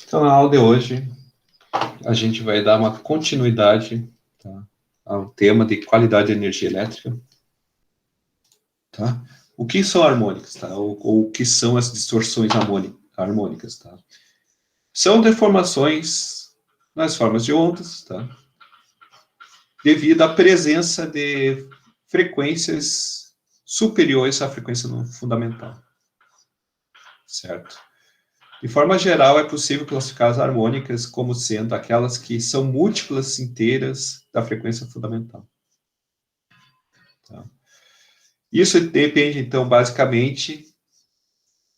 Então, na aula de hoje, a gente vai dar uma continuidade, tá, ao tema de qualidade de energia elétrica. Tá? O que são harmônicas? Tá? Ou o que são as distorções harmônicas? Tá? São deformações nas formas de ondas, tá? Devido à presença de frequências superiores à frequência fundamental. Certo? De forma geral, é possível classificar as harmônicas como sendo aquelas que são múltiplas inteiras da frequência fundamental. Tá? Isso depende, então, basicamente,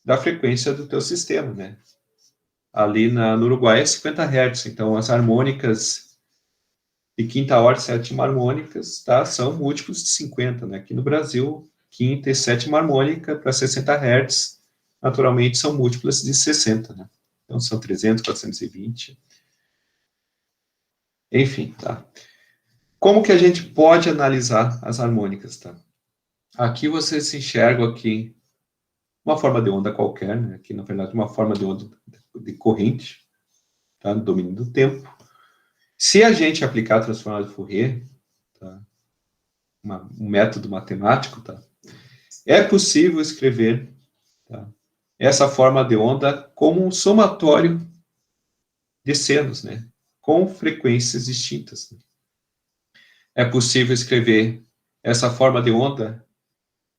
da frequência do teu sistema, né? Ali no Uruguai é 50 Hz, então as harmônicas de quinta ordem, sétima harmônicas, tá? São múltiplos de 50, né? Aqui no Brasil, quinta e sétima harmônica para 60 Hz, naturalmente, são múltiplas de 60, né? Então, são 300, 420. Enfim, tá? Como que a gente pode analisar as harmônicas, tá? Aqui você se enxerga aqui uma forma de onda qualquer, né? Aqui, na verdade, uma forma de onda de corrente, tá? No domínio do tempo. Se a gente aplicar a transformada de Fourier, tá? Um método matemático, tá? É possível escrever, tá? Essa forma de onda como um somatório de senos, né? Com frequências distintas. Né? É possível escrever essa forma de onda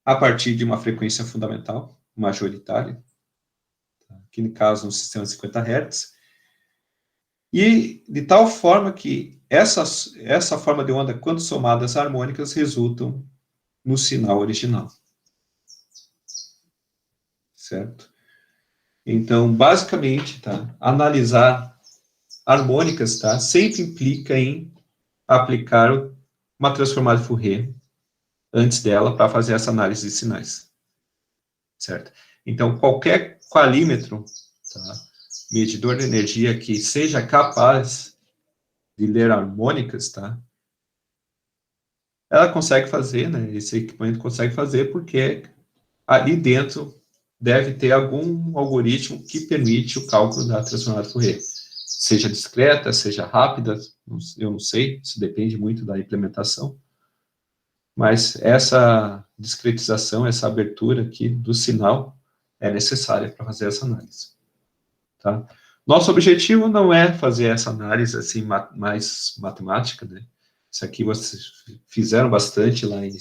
a partir de uma frequência fundamental, majoritária, tá? Que no caso no sistema de 50 Hz, e de tal forma que essa forma de onda, quando somadas harmônicas, resultam no sinal original. Certo? Então, basicamente, tá? Analisar harmônicas, tá? Sempre implica em aplicar uma transformada de Fourier antes dela para fazer essa análise de sinais. Certo? Então, qualquer qualímetro, tá? Medidor de energia que seja capaz de ler harmônicas, tá? Ela consegue fazer, né? Esse equipamento consegue fazer porque ali dentro deve ter algum algoritmo que permite o cálculo da transformada Fourier. Seja discreta, seja rápida, eu não sei, isso depende muito da implementação. Mas essa discretização, essa abertura aqui do sinal é necessária para fazer essa análise. Tá? Nosso objetivo não é fazer essa análise assim mais matemática, né? Isso aqui vocês fizeram bastante lá em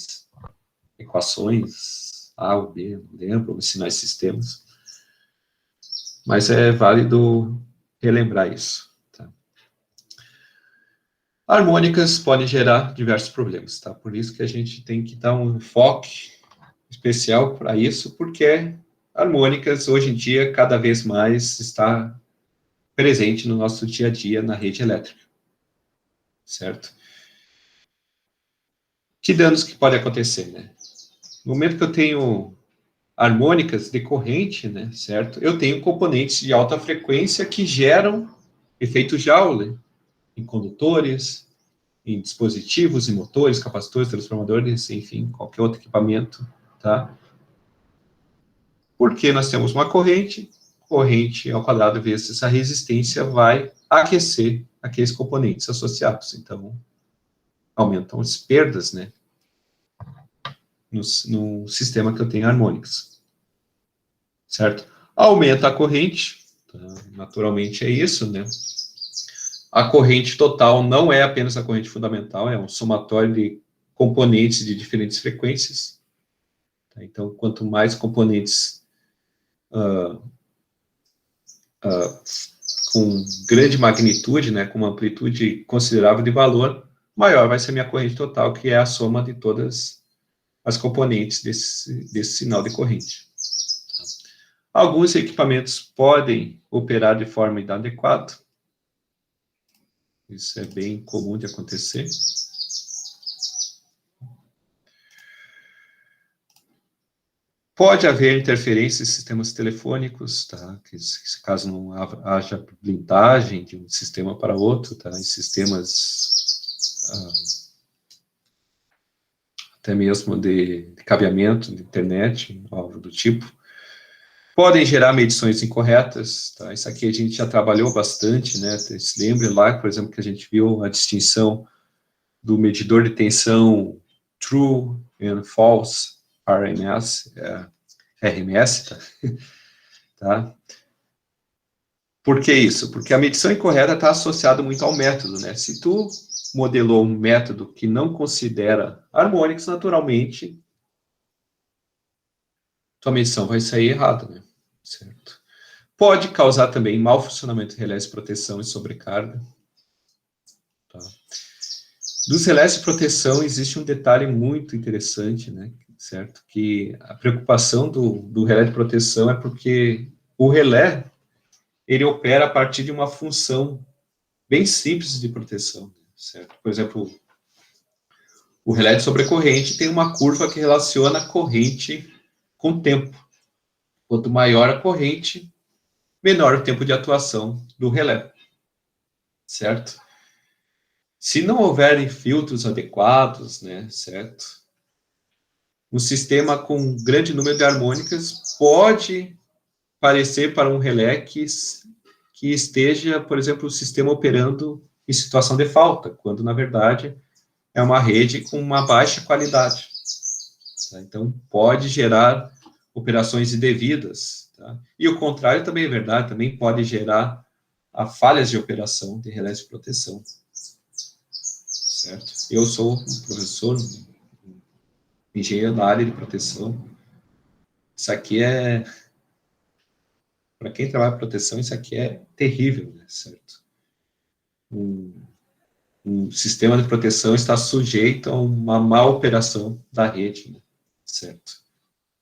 equações A ou B, não lembro, sinais sistemas. Mas é válido relembrar isso. Tá? Harmônicas podem gerar diversos problemas, tá? Por isso que a gente tem que dar um enfoque especial para isso, porque harmônicas, hoje em dia, cada vez mais está presente no nosso dia a dia na rede elétrica. Certo? Que danos que pode acontecer, né? No momento que eu tenho harmônicas de corrente, né, certo? Eu tenho componentes de alta frequência que geram efeito Joule em condutores, em dispositivos, em motores, capacitores, transformadores, enfim, qualquer outro equipamento, tá? Porque nós temos uma corrente ao quadrado vezes essa resistência vai aquecer aqueles componentes associados. Então, aumentam as perdas, né? No sistema que eu tenho harmônicas. Certo? Aumenta a corrente, tá? Naturalmente é isso, né? A corrente total não é apenas a corrente fundamental, é um somatório de componentes de diferentes frequências. Tá? Então, quanto mais componentes com grande magnitude, né, com uma amplitude considerável de valor, maior vai ser a minha corrente total, que é a soma de todas as componentes desse sinal de corrente. Alguns equipamentos podem operar de forma inadequada. Isso é bem comum de acontecer. Pode haver interferência em sistemas telefônicos, tá? Que, caso não haja blindagem de um sistema para outro, tá? Em sistemas até mesmo de cabeamento de internet, algo do tipo. Podem gerar medições incorretas, tá? Isso aqui a gente já trabalhou bastante, né? Se lembra lá, por exemplo, que a gente viu a distinção do medidor de tensão True and False RMS, RMS, tá? Tá? Por que isso? Porque a medição incorreta está associada muito ao método, né? Se tu modelou um método que não considera harmônicos, naturalmente, tua medição vai sair errada, né? Certo? Pode causar também mau funcionamento de relés de proteção e sobrecarga. Tá? Dos relés de proteção, existe um detalhe muito interessante, né? Certo? Que a preocupação do relé de proteção é porque o relé, ele opera a partir de uma função bem simples de proteção, certo? Por exemplo, o relé de sobrecorrente tem uma curva que relaciona a corrente com o tempo. Quanto maior a corrente, menor o tempo de atuação do relé, certo? Se não houverem filtros adequados, né, certo? Um sistema com um grande número de harmônicas pode parecer para um relé que esteja, por exemplo, o sistema operando em situação de falta, quando, na verdade, é uma rede com uma baixa qualidade. Tá? Então, pode gerar operações indevidas. Tá? E o contrário também é verdade, também pode gerar falhas de operação de relés de proteção. Certo? Eu sou um professor, engenheiro da área de proteção. Isso aqui é... Para quem trabalha em proteção, isso aqui é terrível, né? Certo? Um sistema de proteção está sujeito a uma má operação da rede, né? Certo?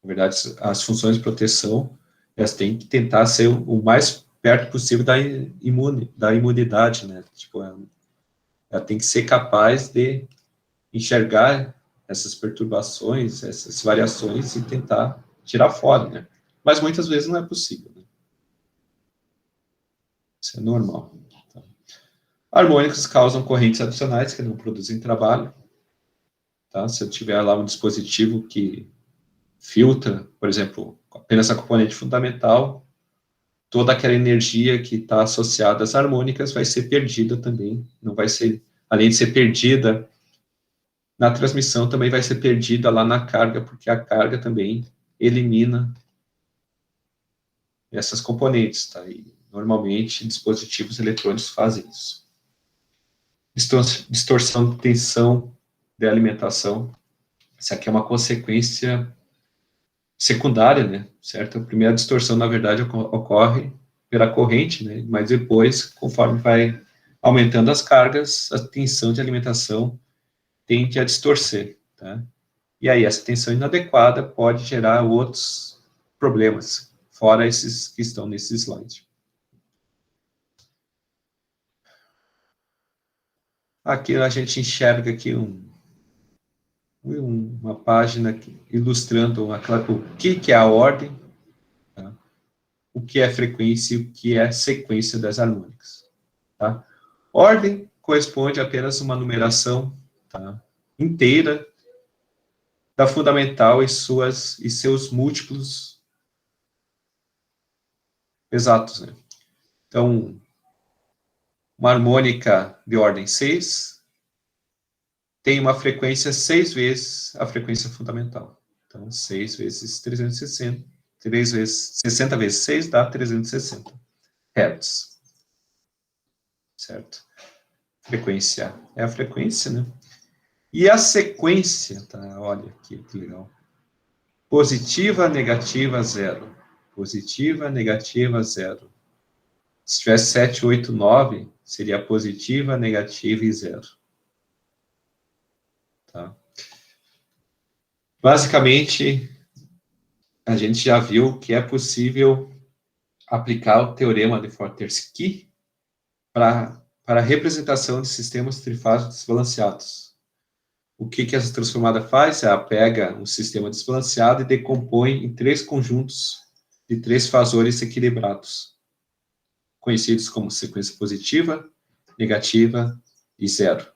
Na verdade, as funções de proteção, elas têm que tentar ser o mais perto possível da imunidade, né? Tipo, ela tem que ser capaz de enxergar essas perturbações, essas variações e tentar tirar fora, né? Mas muitas vezes não é possível, né? Isso é normal. Tá? Harmônicos causam correntes adicionais que não produzem trabalho. Tá? Se eu tiver lá um dispositivo que filtra, por exemplo, apenas a componente fundamental, toda aquela energia que está associada às harmônicas vai ser perdida também. Não vai ser, além de ser perdida na transmissão, também vai ser perdida lá na carga, porque a carga também elimina essas componentes, tá? E normalmente dispositivos eletrônicos fazem isso. Distorção de tensão de alimentação. Isso aqui é uma consequência secundária, né? Certo? A primeira distorção, na verdade, ocorre pela corrente, né? Mas depois, conforme vai aumentando as cargas, a tensão de alimentação tende a distorcer, tá? E aí, essa tensão inadequada pode gerar outros problemas, fora esses que estão nesse slide. Aqui a gente enxerga aqui uma página ilustrando o que é a ordem, tá? O que é frequência e o que é sequência das harmônicas. Tá? Ordem corresponde a apenas uma numeração, tá, inteira da fundamental e seus múltiplos exatos. Né? Então, uma harmônica de ordem 6 tem uma frequência 6 vezes a frequência fundamental. Então, 6 vezes 360, 3 vezes 60 vezes 6 dá 360 Hz. Certo? Frequência é a frequência, né? E a sequência, tá? Olha aqui, que legal. Positiva, negativa, zero. Positiva, negativa, zero. Se tivesse 7, 8, 9, seria positiva, negativa e zero. Tá? Basicamente, a gente já viu que é possível aplicar o teorema de Fortescue para a representação de sistemas trifásicos desbalanceados. O que essa transformada faz? Ela pega um sistema desbalanceado e decompõe em 3 conjuntos de 3 fasores equilibrados, conhecidos como sequência positiva, negativa e zero.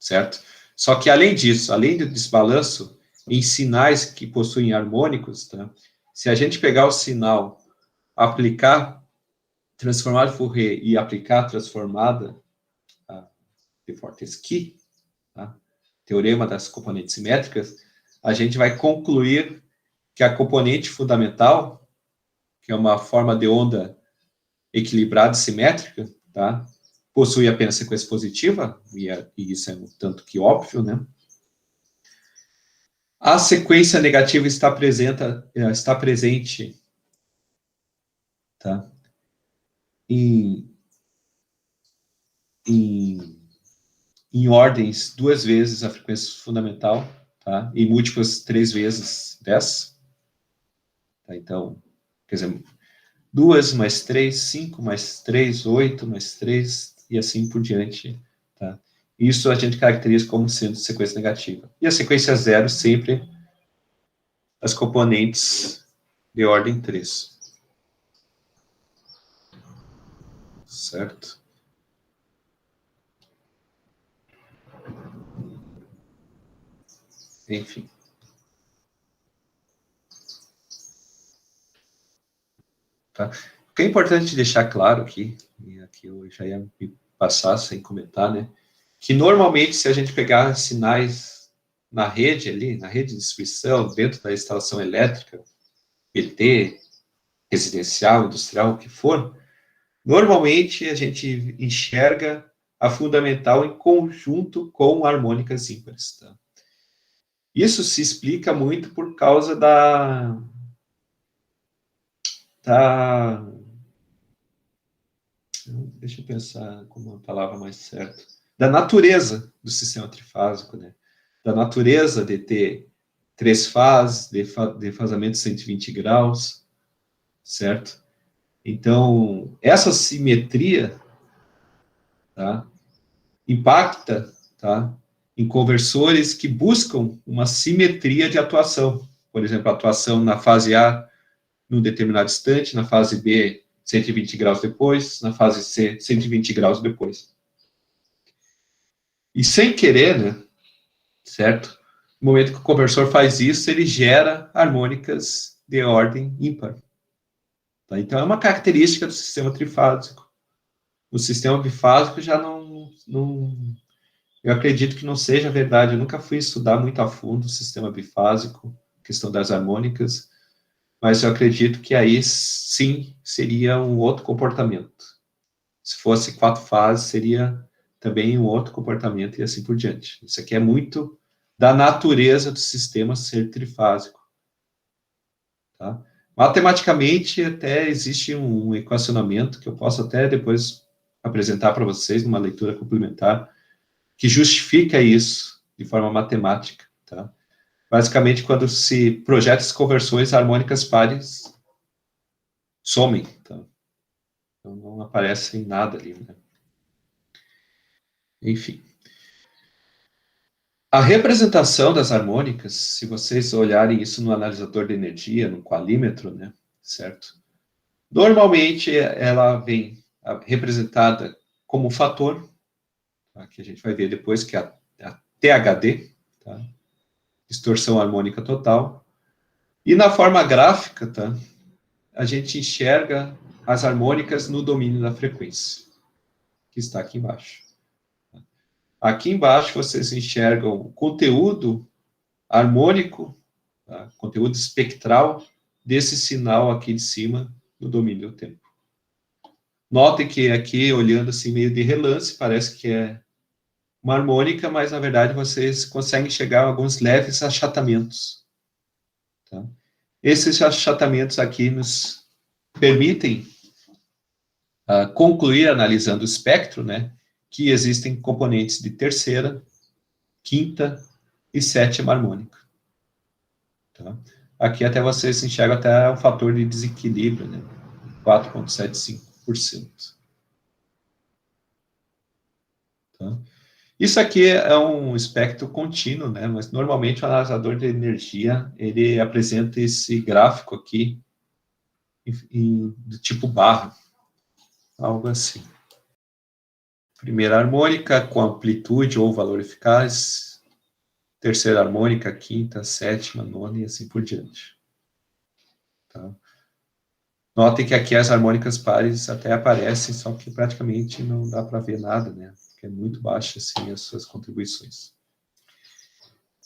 Certo? Só que, além disso, além do desbalanço, em sinais que possuem harmônicos, tá? Se a gente pegar o sinal, aplicar transformada Fourier e aplicar a transformada de Fortescue, tá? Teorema das componentes simétricas, a gente vai concluir que a componente fundamental, que é uma forma de onda equilibrada e simétrica, tá? Possui apenas sequência positiva, e isso é um tanto que óbvio, né? A sequência negativa está presente, tá? em ordens 2 vezes a frequência fundamental, tá? E múltiplas 3 vezes 10. Tá? Então, quer dizer, 2 mais 3, 5 mais 3, 8 mais 3, e assim por diante. Tá? Isso a gente caracteriza como sendo sequência negativa. E a sequência zero sempre as componentes de ordem 3. Certo? Enfim. Tá? O que é importante deixar claro aqui, e aqui eu já ia me passar sem comentar, né? Que normalmente, se a gente pegar sinais na rede ali, na rede de distribuição, dentro da instalação elétrica, PT, residencial, industrial, o que for, normalmente a gente enxerga a fundamental em conjunto com harmônicas ímpares. Tá? Isso se explica muito por causa deixa eu pensar como uma palavra mais certa, da natureza do sistema trifásico, né? Da natureza de ter 3 fases, defasamento de 120 graus, certo? Então, essa simetria, tá, impacta, tá, em conversores que buscam uma simetria de atuação. Por exemplo, a atuação na fase A num determinado instante, na fase B 120 graus depois, na fase C 120 graus depois. E sem querer, né, certo? No momento que o conversor faz isso, ele gera harmônicas de ordem ímpar. Tá? Então, é uma característica do sistema trifásico. O sistema bifásico já não. Eu acredito que não seja verdade. Eu nunca fui estudar muito a fundo o sistema bifásico, questão das harmônicas, mas eu acredito que aí sim seria um outro comportamento. Se fosse 4 fases, seria também um outro comportamento e assim por diante. Isso aqui é muito da natureza do sistema ser trifásico. Tá? Matematicamente, até existe um equacionamento que eu posso até depois apresentar para vocês numa leitura complementar, que justifica isso de forma matemática. Tá? Basicamente, quando se projeta as conversões, harmônicas pares somem. Tá? Então, não aparece nada ali. Né? Enfim. A representação das harmônicas, se vocês olharem isso no analisador de energia, no qualímetro, né, certo? Normalmente ela vem representada como fator, tá, que a gente vai ver depois, que é a THD, tá, distorção harmônica total. E na forma gráfica, tá, a gente enxerga as harmônicas no domínio da frequência, que está aqui embaixo. Aqui embaixo vocês enxergam o conteúdo harmônico, tá? Conteúdo espectral desse sinal aqui de cima no domínio do tempo. Notem que aqui, olhando assim meio de relance, parece que é uma harmônica, mas na verdade vocês conseguem chegar a alguns leves achatamentos. Tá? Esses achatamentos aqui nos permitem concluir, analisando o espectro, né, que existem componentes de terceira, quinta e sétima harmônica. Tá? Aqui até vocês enxergam até um fator de desequilíbrio, né? 4,75%. Tá? Isso aqui é um espectro contínuo, né? Mas normalmente o analisador de energia, ele apresenta esse gráfico aqui do tipo barra, algo assim. Primeira harmônica com amplitude ou valor eficaz, terceira harmônica, quinta, sétima, nona e assim por diante. tá? Notem que aqui as harmônicas pares até aparecem, só que praticamente não dá para ver nada, né? Porque é muito baixa, assim, as suas contribuições.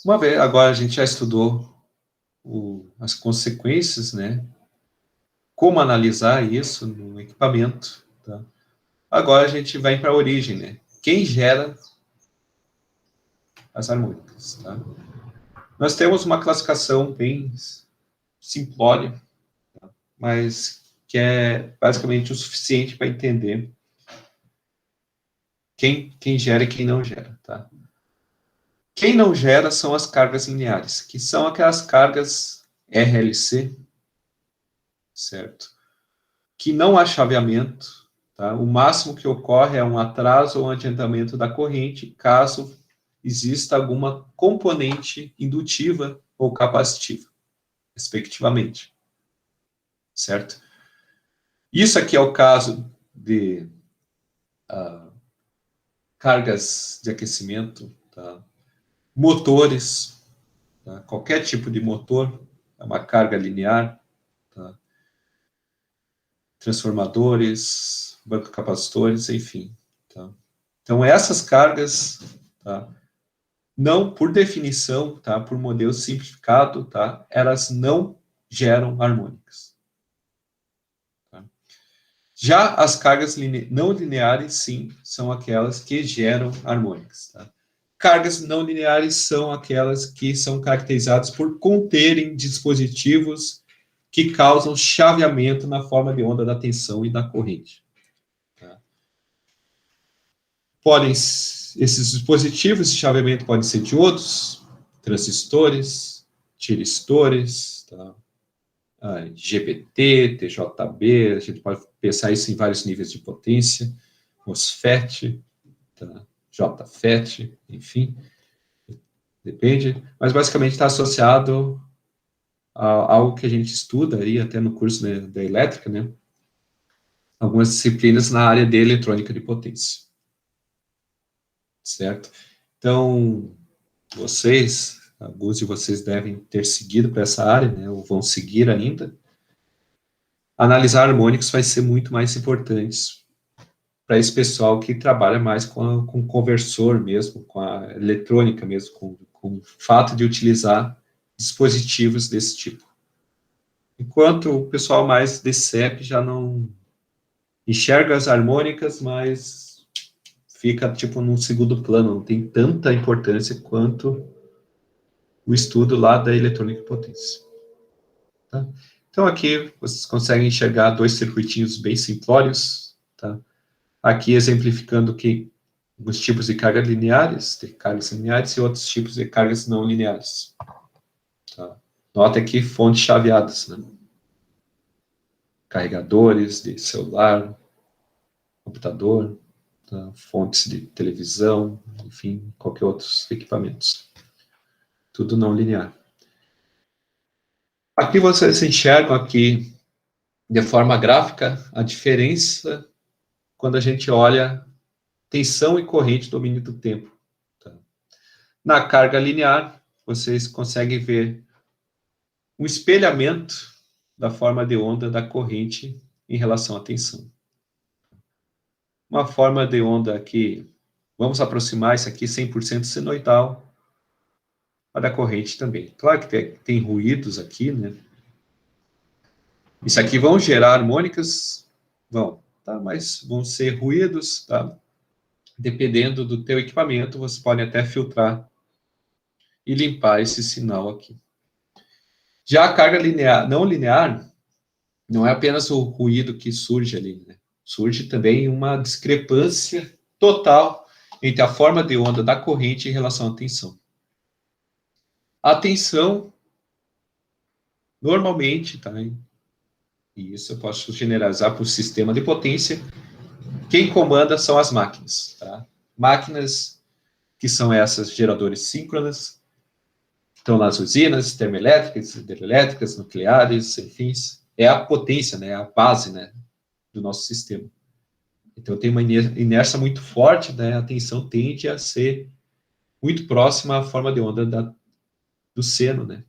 Uma vez, agora a gente já estudou as consequências, né? Como analisar isso no equipamento, tá? Agora a gente vai para a origem, né? Quem gera as harmônicas, tá? Nós temos uma classificação bem simplória, tá? Mas que é basicamente o suficiente para entender quem gera e quem não gera, tá? Quem não gera são as cargas lineares, que são aquelas cargas RLC, certo? Que não há chaveamento, tá? O máximo que ocorre é um atraso ou um adiantamento da corrente, caso exista alguma componente indutiva ou capacitiva, respectivamente, certo? Isso aqui é o caso de cargas de aquecimento, tá? Motores, tá? Qualquer tipo de motor é uma carga linear, tá? Transformadores, banco capacitores, enfim. Tá? Então, essas cargas, tá? Não, por definição, tá? Por modelo simplificado, tá? Elas não geram harmônicas. Tá? Já as cargas não lineares, sim, são aquelas que geram harmônicas. Tá? Cargas não lineares são aquelas que são caracterizadas por conterem dispositivos que causam chaveamento na forma de onda da tensão e da corrente. Tá? Esses dispositivos de chaveamento podem ser diodos, transistores, tiristores, tá? GBT, TJB, a gente pode pensar isso em vários níveis de potência, MOSFET, tá? JFET, enfim, depende, mas basicamente está associado a algo que a gente estuda aí até no curso, né, da elétrica, né? Algumas disciplinas na área de eletrônica de potência. Certo? Então, alguns de vocês devem ter seguido para essa área, né, ou vão seguir ainda. Analisar harmônicos vai ser muito mais importante para esse pessoal que trabalha mais com conversor mesmo, com a eletrônica mesmo, com o fato de utilizar dispositivos desse tipo. Enquanto o pessoal mais de CEP já não enxerga as harmônicas, mas fica tipo num segundo plano, não tem tanta importância quanto o estudo lá da eletrônica e potência. Tá? Então, aqui vocês conseguem enxergar dois circuitinhos bem simplórios, tá? Aqui exemplificando que os tipos de cargas lineares e outros tipos de cargas não lineares. Tá? Nota aqui fontes chaveadas, né? Carregadores de celular, computador, tá? Fontes de televisão, enfim, qualquer outros equipamentos. Tudo não linear. Aqui vocês enxergam aqui, de forma gráfica, a diferença quando a gente olha tensão e corrente domínio do tempo. Tá? Na carga linear, vocês conseguem ver um espelhamento da forma de onda da corrente em relação à tensão. Uma forma de onda que, vamos aproximar isso aqui 100% senoidal, a da corrente também. Claro que tem ruídos aqui, né? Isso aqui vão gerar harmônicas? Vão, tá? Mas vão ser ruídos, tá? Dependendo do teu equipamento, você pode até filtrar e limpar esse sinal aqui. Já a carga linear, não linear, não é apenas o ruído que surge ali, né? Surge também uma discrepância total entre a forma de onda da corrente em relação à tensão. A tensão, normalmente, tá? E isso eu posso generalizar para o sistema de potência. Quem comanda são as máquinas, tá? Máquinas que são essas geradores síncronas, estão nas usinas termoelétricas, hidrelétricas, nucleares, enfim, é a potência, né, a base, né, do nosso sistema. Então, tem uma inércia muito forte, né, a tensão tende a ser muito próxima à forma de onda do seno, né.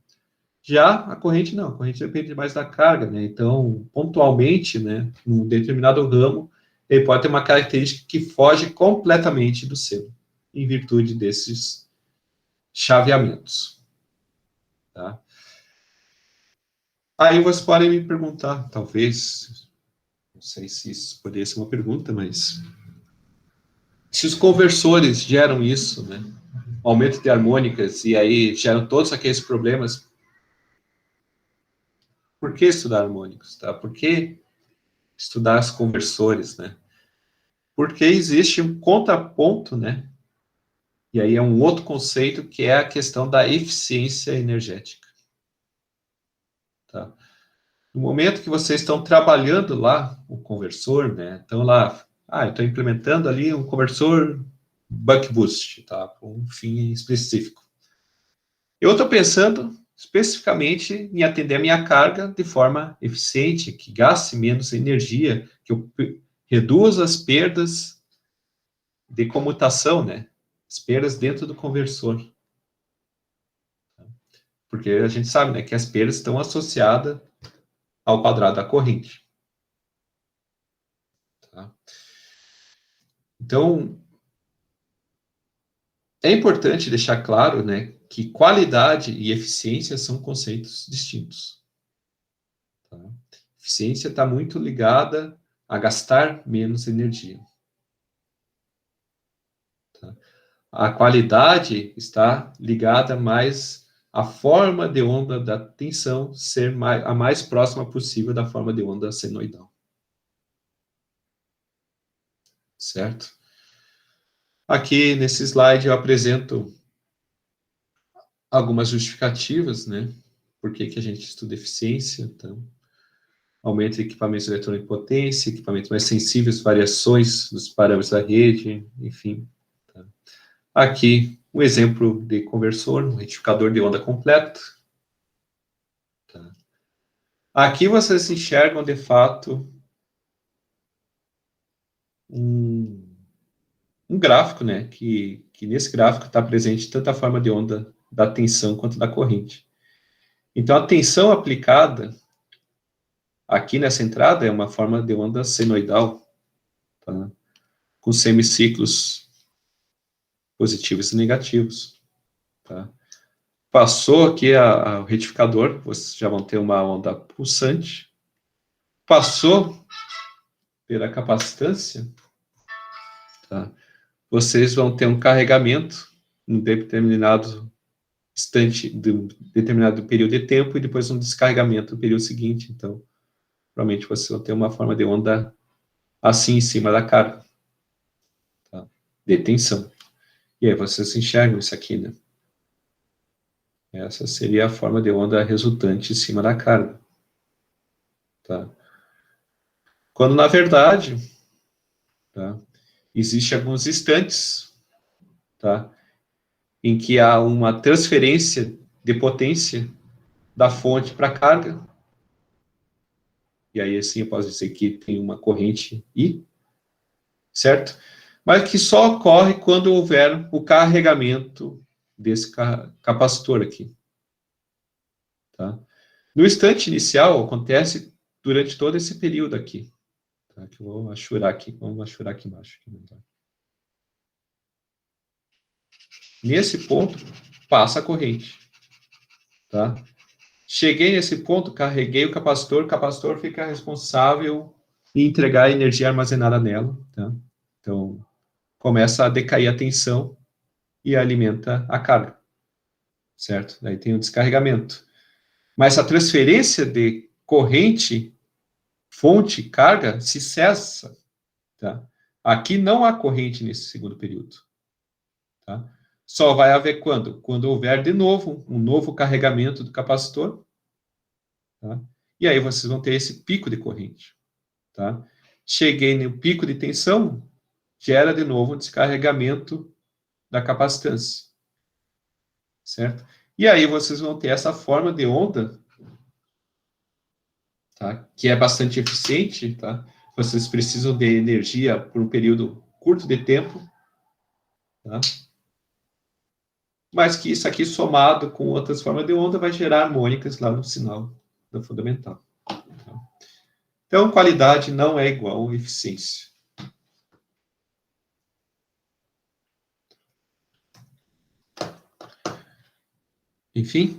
Já a corrente não, a corrente depende mais da carga, né? Então, pontualmente, né, num determinado ramo, ele pode ter uma característica que foge completamente do seu, em virtude desses chaveamentos, tá? Aí vocês podem me perguntar, talvez, não sei se isso poderia ser uma pergunta, mas se os conversores geram isso, né? Aumento de harmônicas, e aí geram todos aqueles problemas, por que estudar harmônicos, tá? Por que estudar os conversores, né? Porque existe um contraponto, né? E aí é um outro conceito que é a questão da eficiência energética, tá? No momento que vocês estão trabalhando lá o conversor, né? Então lá, eu estou implementando ali um conversor buck boost, tá? Com um fim específico. Eu estou pensando especificamente em atender a minha carga de forma eficiente, que gaste menos energia, que eu reduza as perdas de comutação, né? As perdas dentro do conversor. Porque a gente sabe, né, que as perdas estão associadas ao quadrado da corrente. Tá? Então, é importante deixar claro, né, que qualidade e eficiência são conceitos distintos. Tá? Eficiência está muito ligada a gastar menos energia. Tá? A qualidade está ligada mais à forma de onda da tensão ser a mais próxima possível da forma de onda senoidal. Certo? Aqui nesse slide eu apresento algumas justificativas, né? Por que a gente estuda eficiência, então, aumento de equipamentos de eletroimpotência, equipamentos mais sensíveis, variações dos parâmetros da rede, enfim. Tá? Aqui, um exemplo de conversor, um retificador de onda completo. Tá? Aqui vocês enxergam, de fato, um gráfico, né? Que nesse gráfico está presente tanto a forma de onda da tensão quanto da corrente. Então, a tensão aplicada aqui nessa entrada é uma forma de onda senoidal, tá? Com semiciclos positivos e negativos. Tá? Passou aqui o retificador, vocês já vão ter uma onda pulsante. Passou pela capacitância, tá? Vocês vão ter um carregamento em determinado instante, de um determinado período de tempo, e depois um descarregamento no período seguinte. Então, provavelmente vocês vão ter uma forma de onda assim em cima da carga, tá? De tensão. E aí vocês enxergam isso aqui, né? Essa seria a forma de onda resultante em cima da carga. Tá? Quando, na verdade, tá, existe alguns instantes, tá, em que há uma transferência de potência da fonte para a carga, e aí assim eu posso dizer que tem uma corrente I, certo? Mas que só ocorre quando houver o carregamento desse capacitor aqui. Tá? No instante inicial, acontece durante todo esse período aqui. Tá? Que eu vou achurar aqui, vamos achurar aqui embaixo. Nesse ponto, passa a corrente. Tá? Cheguei nesse ponto, carreguei o capacitor fica responsável em entregar a energia armazenada nela. Tá? Então, começa a decair a tensão e alimenta a carga. Certo? Daí tem o descarregamento. Mas a transferência de corrente, fonte, carga, se cessa. Tá? Aqui não há corrente nesse segundo período. Tá? Só vai haver quando? Quando houver de novo um novo carregamento do capacitor. Tá? E aí vocês vão ter esse pico de corrente. Tá? Cheguei no pico de tensão, gera de novo um descarregamento da capacitância. Certo? E aí vocês vão ter essa forma de onda, tá? Que é bastante eficiente. Tá? Vocês precisam de energia por um período curto de tempo. Tá? mas que isso aqui somado com outras formas de onda vai gerar harmônicas lá no sinal da fundamental. Então, qualidade não é igual a eficiência. Enfim,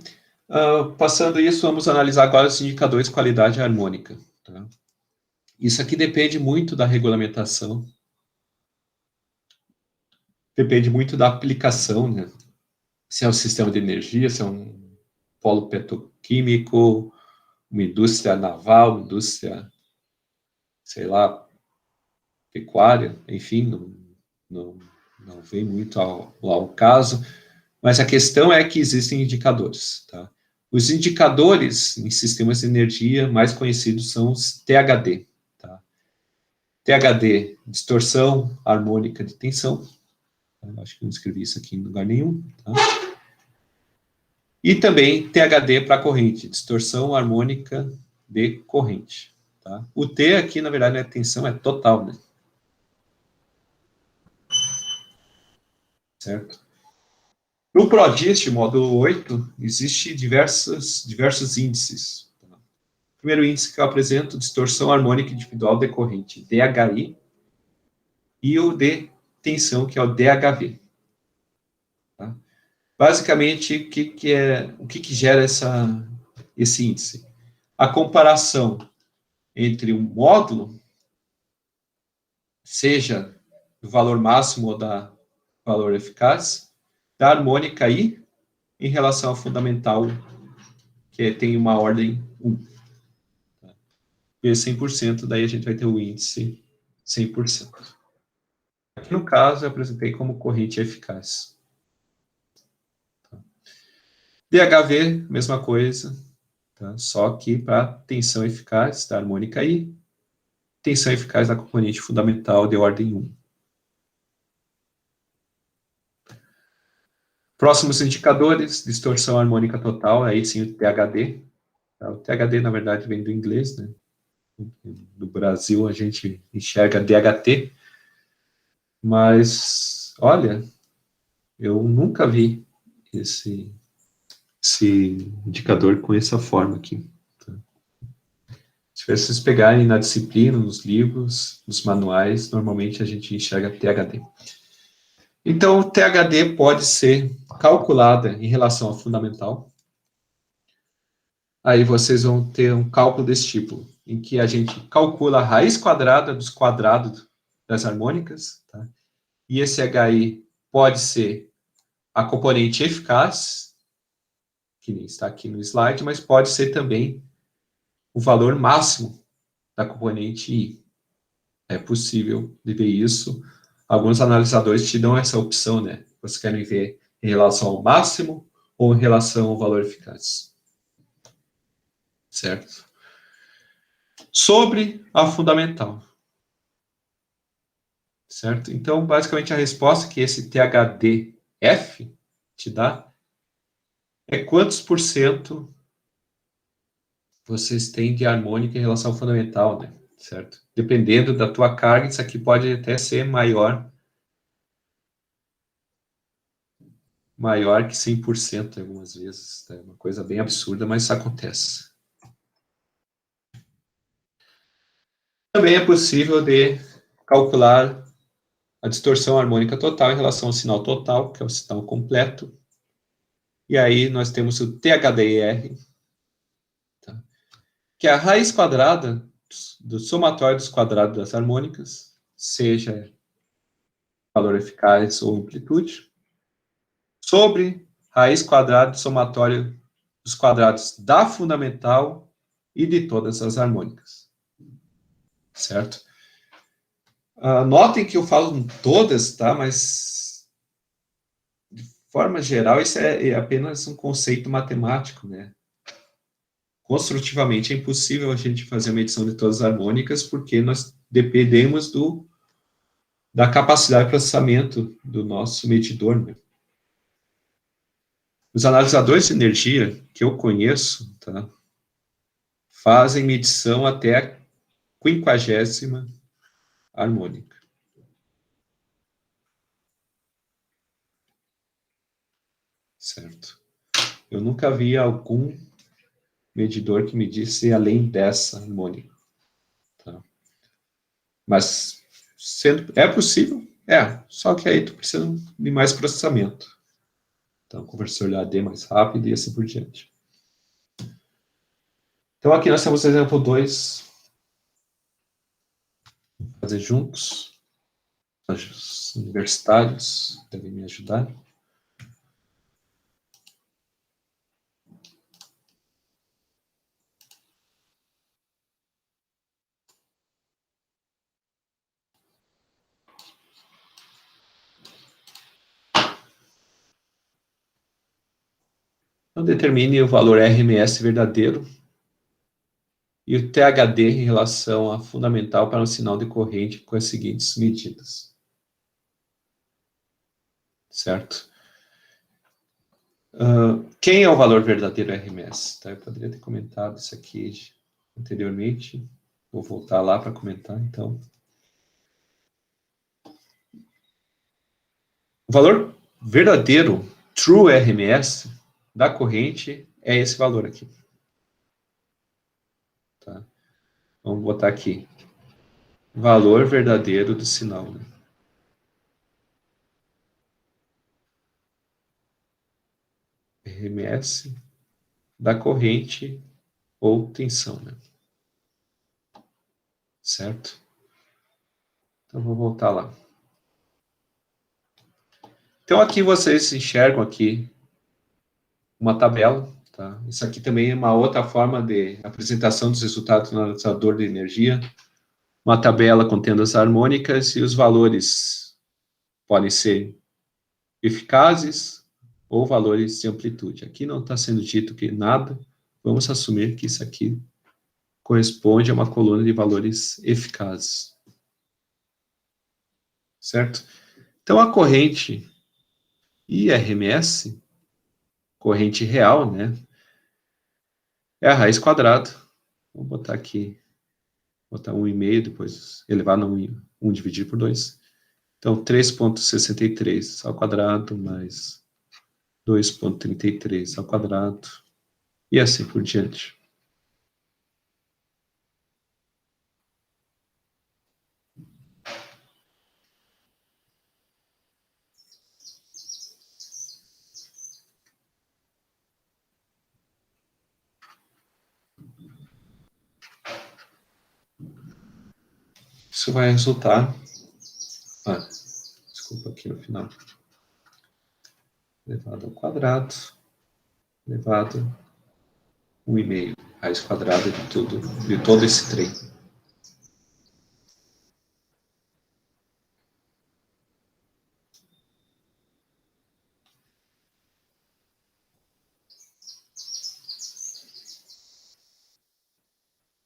passando isso, vamos analisar agora os indicadores de qualidade harmônica. Tá? Isso aqui depende muito da regulamentação, depende muito da aplicação, né? Se é um sistema de energia, se é um polo petroquímico, uma indústria naval, indústria, sei lá, pecuária, enfim, não vem muito ao caso, mas a questão é que existem indicadores, tá? Os indicadores em sistemas de energia mais conhecidos são os THD, tá? THD, distorção harmônica de tensão, acho que não escrevi isso aqui em lugar nenhum, tá? E também THD para corrente, distorção harmônica de corrente, tá? O T aqui, na verdade, a tensão é total, né? Certo? No PRODIST, módulo 8, existe diversos índices. O primeiro índice que eu apresento, distorção harmônica individual decorrente, DHI, e o de tensão, que é o DHV. Tá? Basicamente, o que gera esse índice? A comparação entre um módulo, seja do valor máximo ou da valor eficaz, da harmônica I em relação ao fundamental, que tem uma ordem 1. E 100%, daí a gente vai ter o índice 100%. Aqui no caso, eu apresentei como corrente eficaz. DHV, mesma coisa, tá? Só que para tensão eficaz da harmônica I, tensão eficaz da componente fundamental de ordem 1. Próximos indicadores, distorção harmônica total, aí sim o THD. Tá? O THD, na verdade, vem do inglês, né? No Brasil, a gente enxerga DHT, mas, olha, eu nunca vi esse indicador com essa forma aqui. Tá? Se vocês pegarem na disciplina, nos livros, nos manuais, normalmente a gente enxerga THD. Então, o THD pode ser calculada em relação ao fundamental. Aí vocês vão ter um cálculo desse tipo, em que a gente calcula a raiz quadrada dos quadrados das harmônicas, tá? E esse HI pode ser a componente eficaz, que nem está aqui no slide, mas pode ser também o valor máximo da componente I. É possível de ver isso. Alguns analisadores te dão essa opção, né? Vocês querem ver em relação ao máximo ou em relação ao valor eficaz. Certo? Sobre a fundamental. Certo? Então, basicamente, a resposta que esse THDF te dá é quantos por cento vocês têm de harmônica em relação ao fundamental, né? Certo? Dependendo da tua carga, isso aqui pode até ser maior que 100% algumas vezes. É uma coisa bem absurda, mas isso acontece. Também é possível de calcular a distorção harmônica total em relação ao sinal total, que é o sinal completo. E aí nós temos o THDR, tá? Que é a raiz quadrada do somatório dos quadrados das harmônicas, seja valor eficaz ou amplitude, sobre raiz quadrada do somatório dos quadrados da fundamental e de todas as harmônicas. Certo? Notem que eu falo todas, tá? Mas, de forma geral, isso é apenas um conceito matemático, né? Construtivamente, é impossível a gente fazer a medição de todas as harmônicas, porque nós dependemos da capacidade de processamento do nosso medidor, né? Os analisadores de energia que eu conheço, tá? Fazem medição até a 50ª harmônica. certo? Eu nunca vi algum medidor que me disse além dessa harmônica, tá? Mas é possível, só que aí tu precisa de mais processamento. Então, conversor de AD mais rápido e assim por diante. Então, aqui nós temos o exemplo 2. Fazer juntos. Os universitários devem me ajudar. Então, determine o valor RMS verdadeiro e o THD em relação a fundamental para um sinal de corrente com as seguintes medidas. Certo? Quem é o valor verdadeiro RMS? Tá? Eu poderia ter comentado isso aqui anteriormente. Vou voltar lá para comentar, então. O valor verdadeiro, true RMS, da corrente é esse valor aqui. Tá? Vamos botar aqui. Valor verdadeiro do sinal. Né? RMS da corrente ou tensão. Né? Certo? Então, vou voltar lá. Então, aqui vocês enxergam aqui uma tabela. Tá? Isso aqui também é uma outra forma de apresentação dos resultados no analisador de energia. Uma tabela contendo as harmônicas e os valores podem ser eficazes ou valores de amplitude. Aqui não está sendo dito que nada, vamos assumir que isso aqui corresponde a uma coluna de valores eficazes. Certo? Então, a corrente IRMS, corrente real, né, é a raiz quadrada. Vou botar aqui, botar 1,5, depois elevar no 1 dividido por 2. Então, 3,63 ao quadrado mais 2,33 ao quadrado, e assim por diante. Isso vai resultar... desculpa aqui no final. Elevado ao quadrado, elevado 1,5, raiz quadrada de todo esse trem.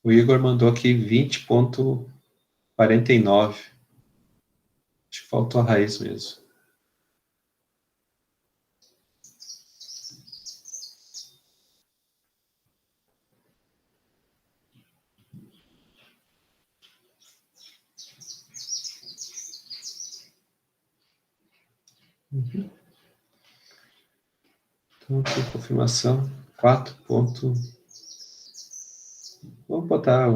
O Igor mandou aqui 20,49. Acho que faltou a raiz mesmo. Uhum. Então, aqui, confirmação, 4. Vamos botar,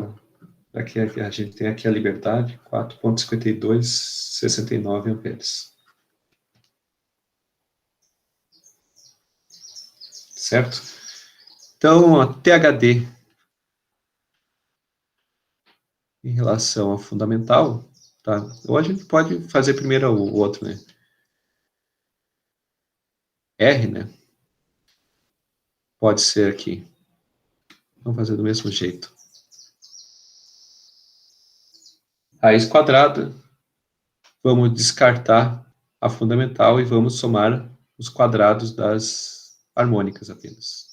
aqui a gente tem aqui a liberdade, 4,5269 amperes. Certo? Então, a THD em relação ao fundamental, tá? Ou a gente pode fazer primeiro o outro, né? R, né? Pode ser aqui. Vamos fazer do mesmo jeito. Raiz quadrada. Vamos descartar a fundamental e vamos somar os quadrados das harmônicas apenas.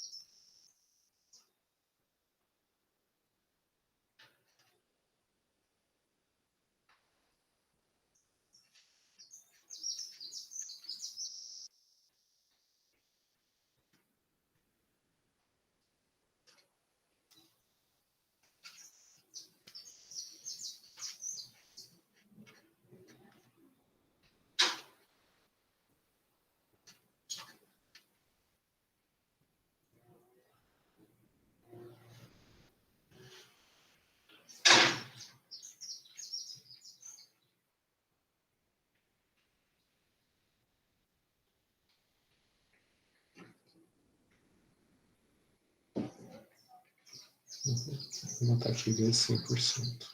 Vou botar aqui vezes 100%.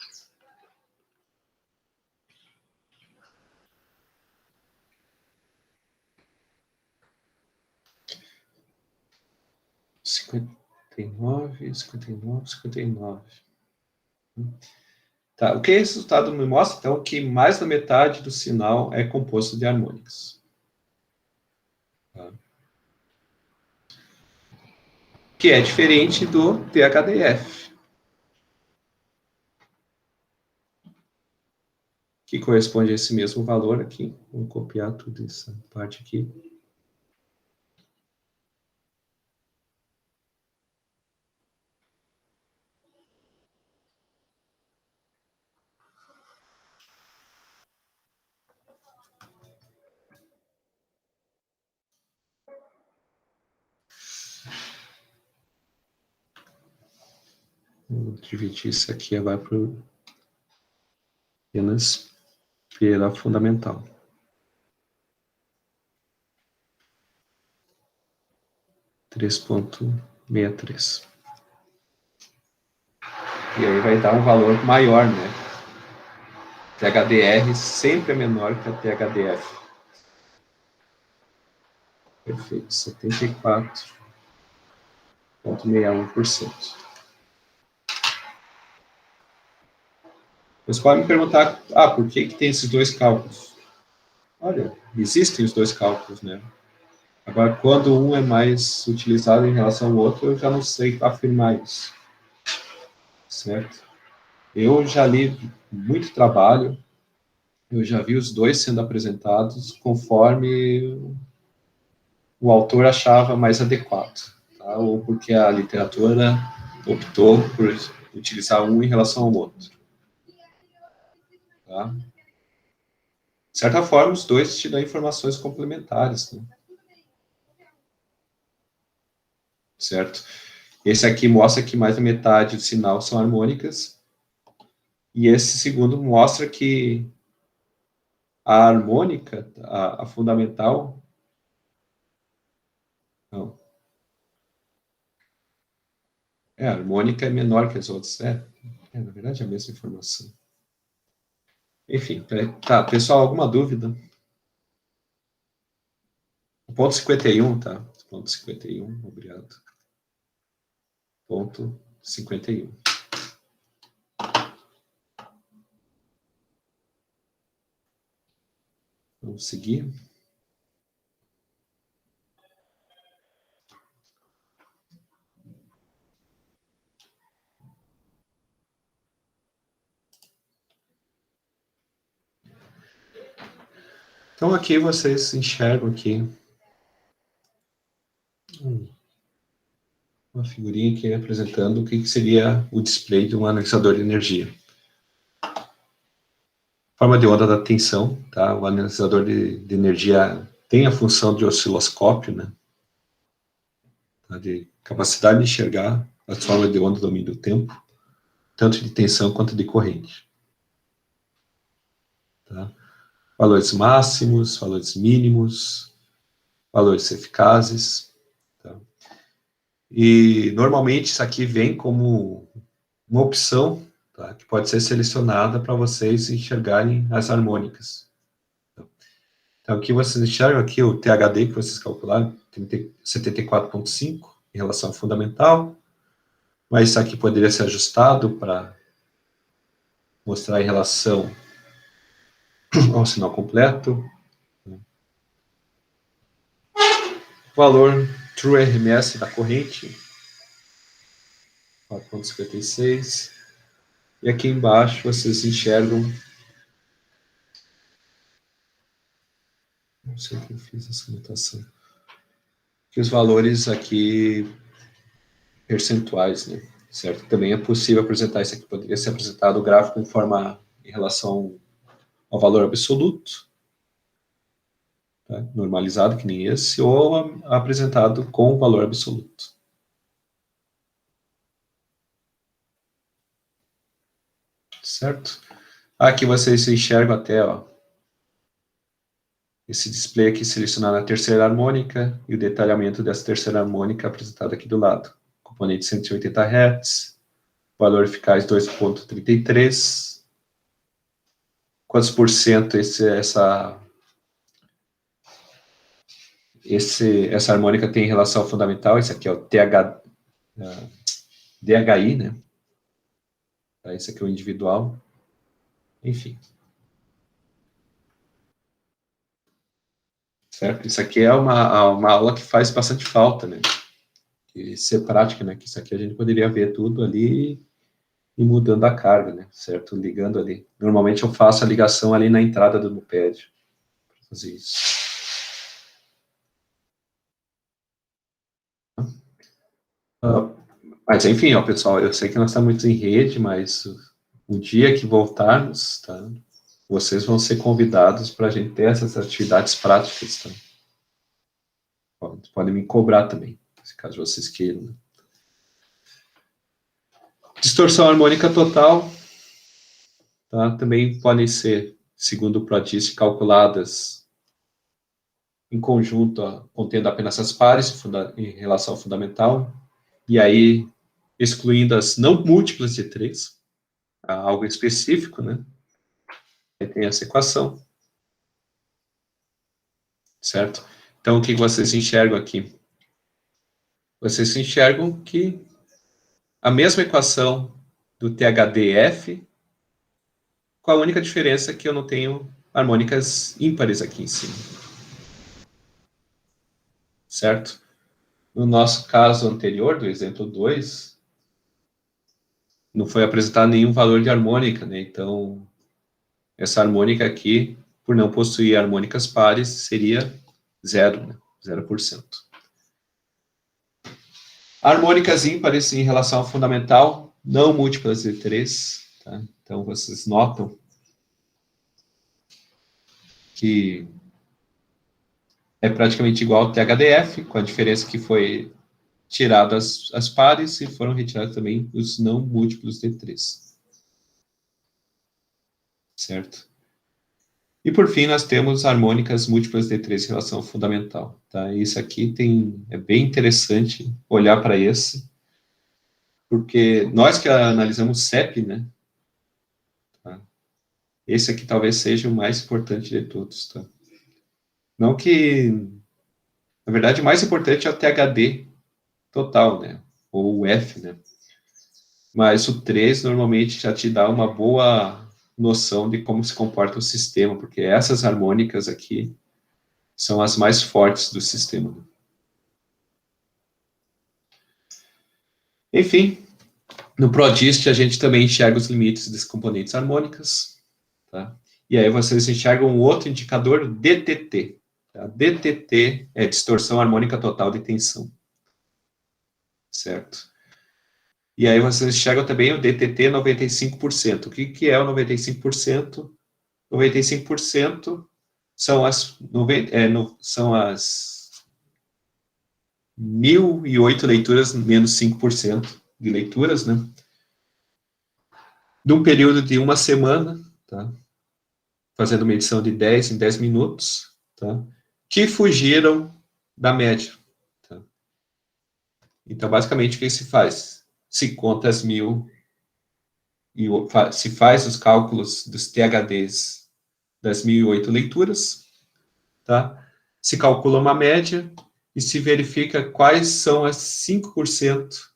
Cinquenta e nove, 59. Tá, o que esse resultado me mostra, então, que mais da metade do sinal é composto de harmônicas. Tá? Que é diferente do THDF, que corresponde a esse mesmo valor aqui. Vou copiar tudo essa parte aqui. Vou dividir isso aqui agora por apenas pela fundamental. 3,63. E aí vai dar um valor maior, né? THDR sempre é menor que a THDF. Perfeito, 74,61%. Você pode me perguntar, por que tem esses dois cálculos? Olha, existem os dois cálculos, né? Agora, quando um é mais utilizado em relação ao outro, eu já não sei afirmar isso. Certo? Eu já li muito trabalho, eu já vi os dois sendo apresentados conforme o autor achava mais adequado, tá? Ou porque a literatura optou por utilizar um em relação ao outro. Tá? De certa forma, os dois te dão informações complementares, né? Certo? Esse aqui mostra que mais da metade do sinal são harmônicas, e esse segundo mostra que a harmônica, a fundamental, não, a harmônica é menor que as outras, na verdade é a mesma informação. Enfim, tá, pessoal, alguma dúvida? Ponto 51, tá? Ponto 51, obrigado. Ponto 51. Vamos seguir. Então, aqui vocês enxergam aqui uma figurinha aqui representando o que seria o display de um analisador de energia. Forma de onda da tensão, tá? O analisador de energia tem a função de osciloscópio, né? Tá? De capacidade de enxergar as formas de onda do domínio do tempo, tanto de tensão quanto de corrente. Tá? Valores máximos, valores mínimos, valores eficazes. Tá? E, normalmente, isso aqui vem como uma opção, tá? Que pode ser selecionada para vocês enxergarem as harmônicas. Então, aqui vocês enxergam aqui o THD que vocês calcularam, 74,5 em relação ao fundamental, mas isso aqui poderia ser ajustado para mostrar em relação ao sinal completo. Valor True RMS da corrente, 4,56. E aqui embaixo vocês enxergam, não sei quem fez essa anotação, que os valores aqui percentuais, né? Certo? Também é possível apresentar isso aqui, poderia ser apresentado o gráfico em relação ao valor absoluto, tá? Normalizado, que nem esse, ou apresentado com o valor absoluto. Certo? Aqui vocês enxergam até, esse display aqui selecionado na terceira harmônica e o detalhamento dessa terceira harmônica apresentado aqui do lado. Componente 180 Hz, valor eficaz 2,33. Quantos por cento essa harmônica tem em relação fundamental? Esse aqui é o DHI, né? Esse aqui é o individual. Enfim. Certo? Isso aqui é uma aula que faz bastante falta, né? E ser prática, né? Que isso aqui a gente poderia ver tudo ali e mudando a carga, né? Certo? Ligando ali. Normalmente eu faço a ligação ali na entrada do NUPED. Para fazer isso. Mas, enfim, ó, pessoal, eu sei que nós estamos muito em rede, mas o dia que voltarmos, tá? Vocês vão ser convidados para a gente ter essas atividades práticas, tá? Podem me cobrar também, se caso vocês queiram. Né? Distorção harmônica total, tá? Também podem ser, segundo o Prodis, calculadas em conjunto, ó, contendo apenas as pares em relação ao fundamental, e aí excluindo as não múltiplas de 3, algo específico, né? Aí tem essa equação, certo? Então, o que vocês enxergam aqui? Vocês enxergam que a mesma equação do THDF, com a única diferença que eu não tenho harmônicas ímpares aqui em cima. Certo? No nosso caso anterior, do exemplo 2, não foi apresentado nenhum valor de harmônica, né? Então, essa harmônica aqui, por não possuir harmônicas pares, seria 0, né? 0%. Harmônicas ímpares em relação ao fundamental, não múltiplas de 3, tá? Então, vocês notam que é praticamente igual ao THDF, com a diferença que foi tirado as pares e foram retirados também os não múltiplos de 3. Certo? E, por fim, nós temos harmônicas múltiplas de 3 em relação ao fundamental. Tá? Isso aqui é bem interessante olhar para esse, porque nós que analisamos CEP, né? Tá? Esse aqui talvez seja o mais importante de todos. Tá? Não que... Na verdade, o mais importante é o THD total, né? Ou o F, né? Mas o 3 normalmente já te dá uma boa noção de como se comporta o sistema, porque essas harmônicas aqui são as mais fortes do sistema. Enfim, no PRODIST a gente também enxerga os limites das componentes harmônicas, tá? E aí vocês enxergam um outro indicador, DTT. Tá? DTT é distorção harmônica total de tensão, certo? E aí vocês enxergam também o DTT 95%. O que é o 95%? 95% são as 1.008 leituras, menos 5% de leituras, né? De um período de uma semana, tá? Fazendo medição de 10 em 10 minutos, tá? Que fugiram da média. Tá? Então, basicamente, o que se faz? Se conta as 1.000 e se faz os cálculos dos THDs das 1.008 leituras, tá? Se calcula uma média e se verifica quais são as 5%,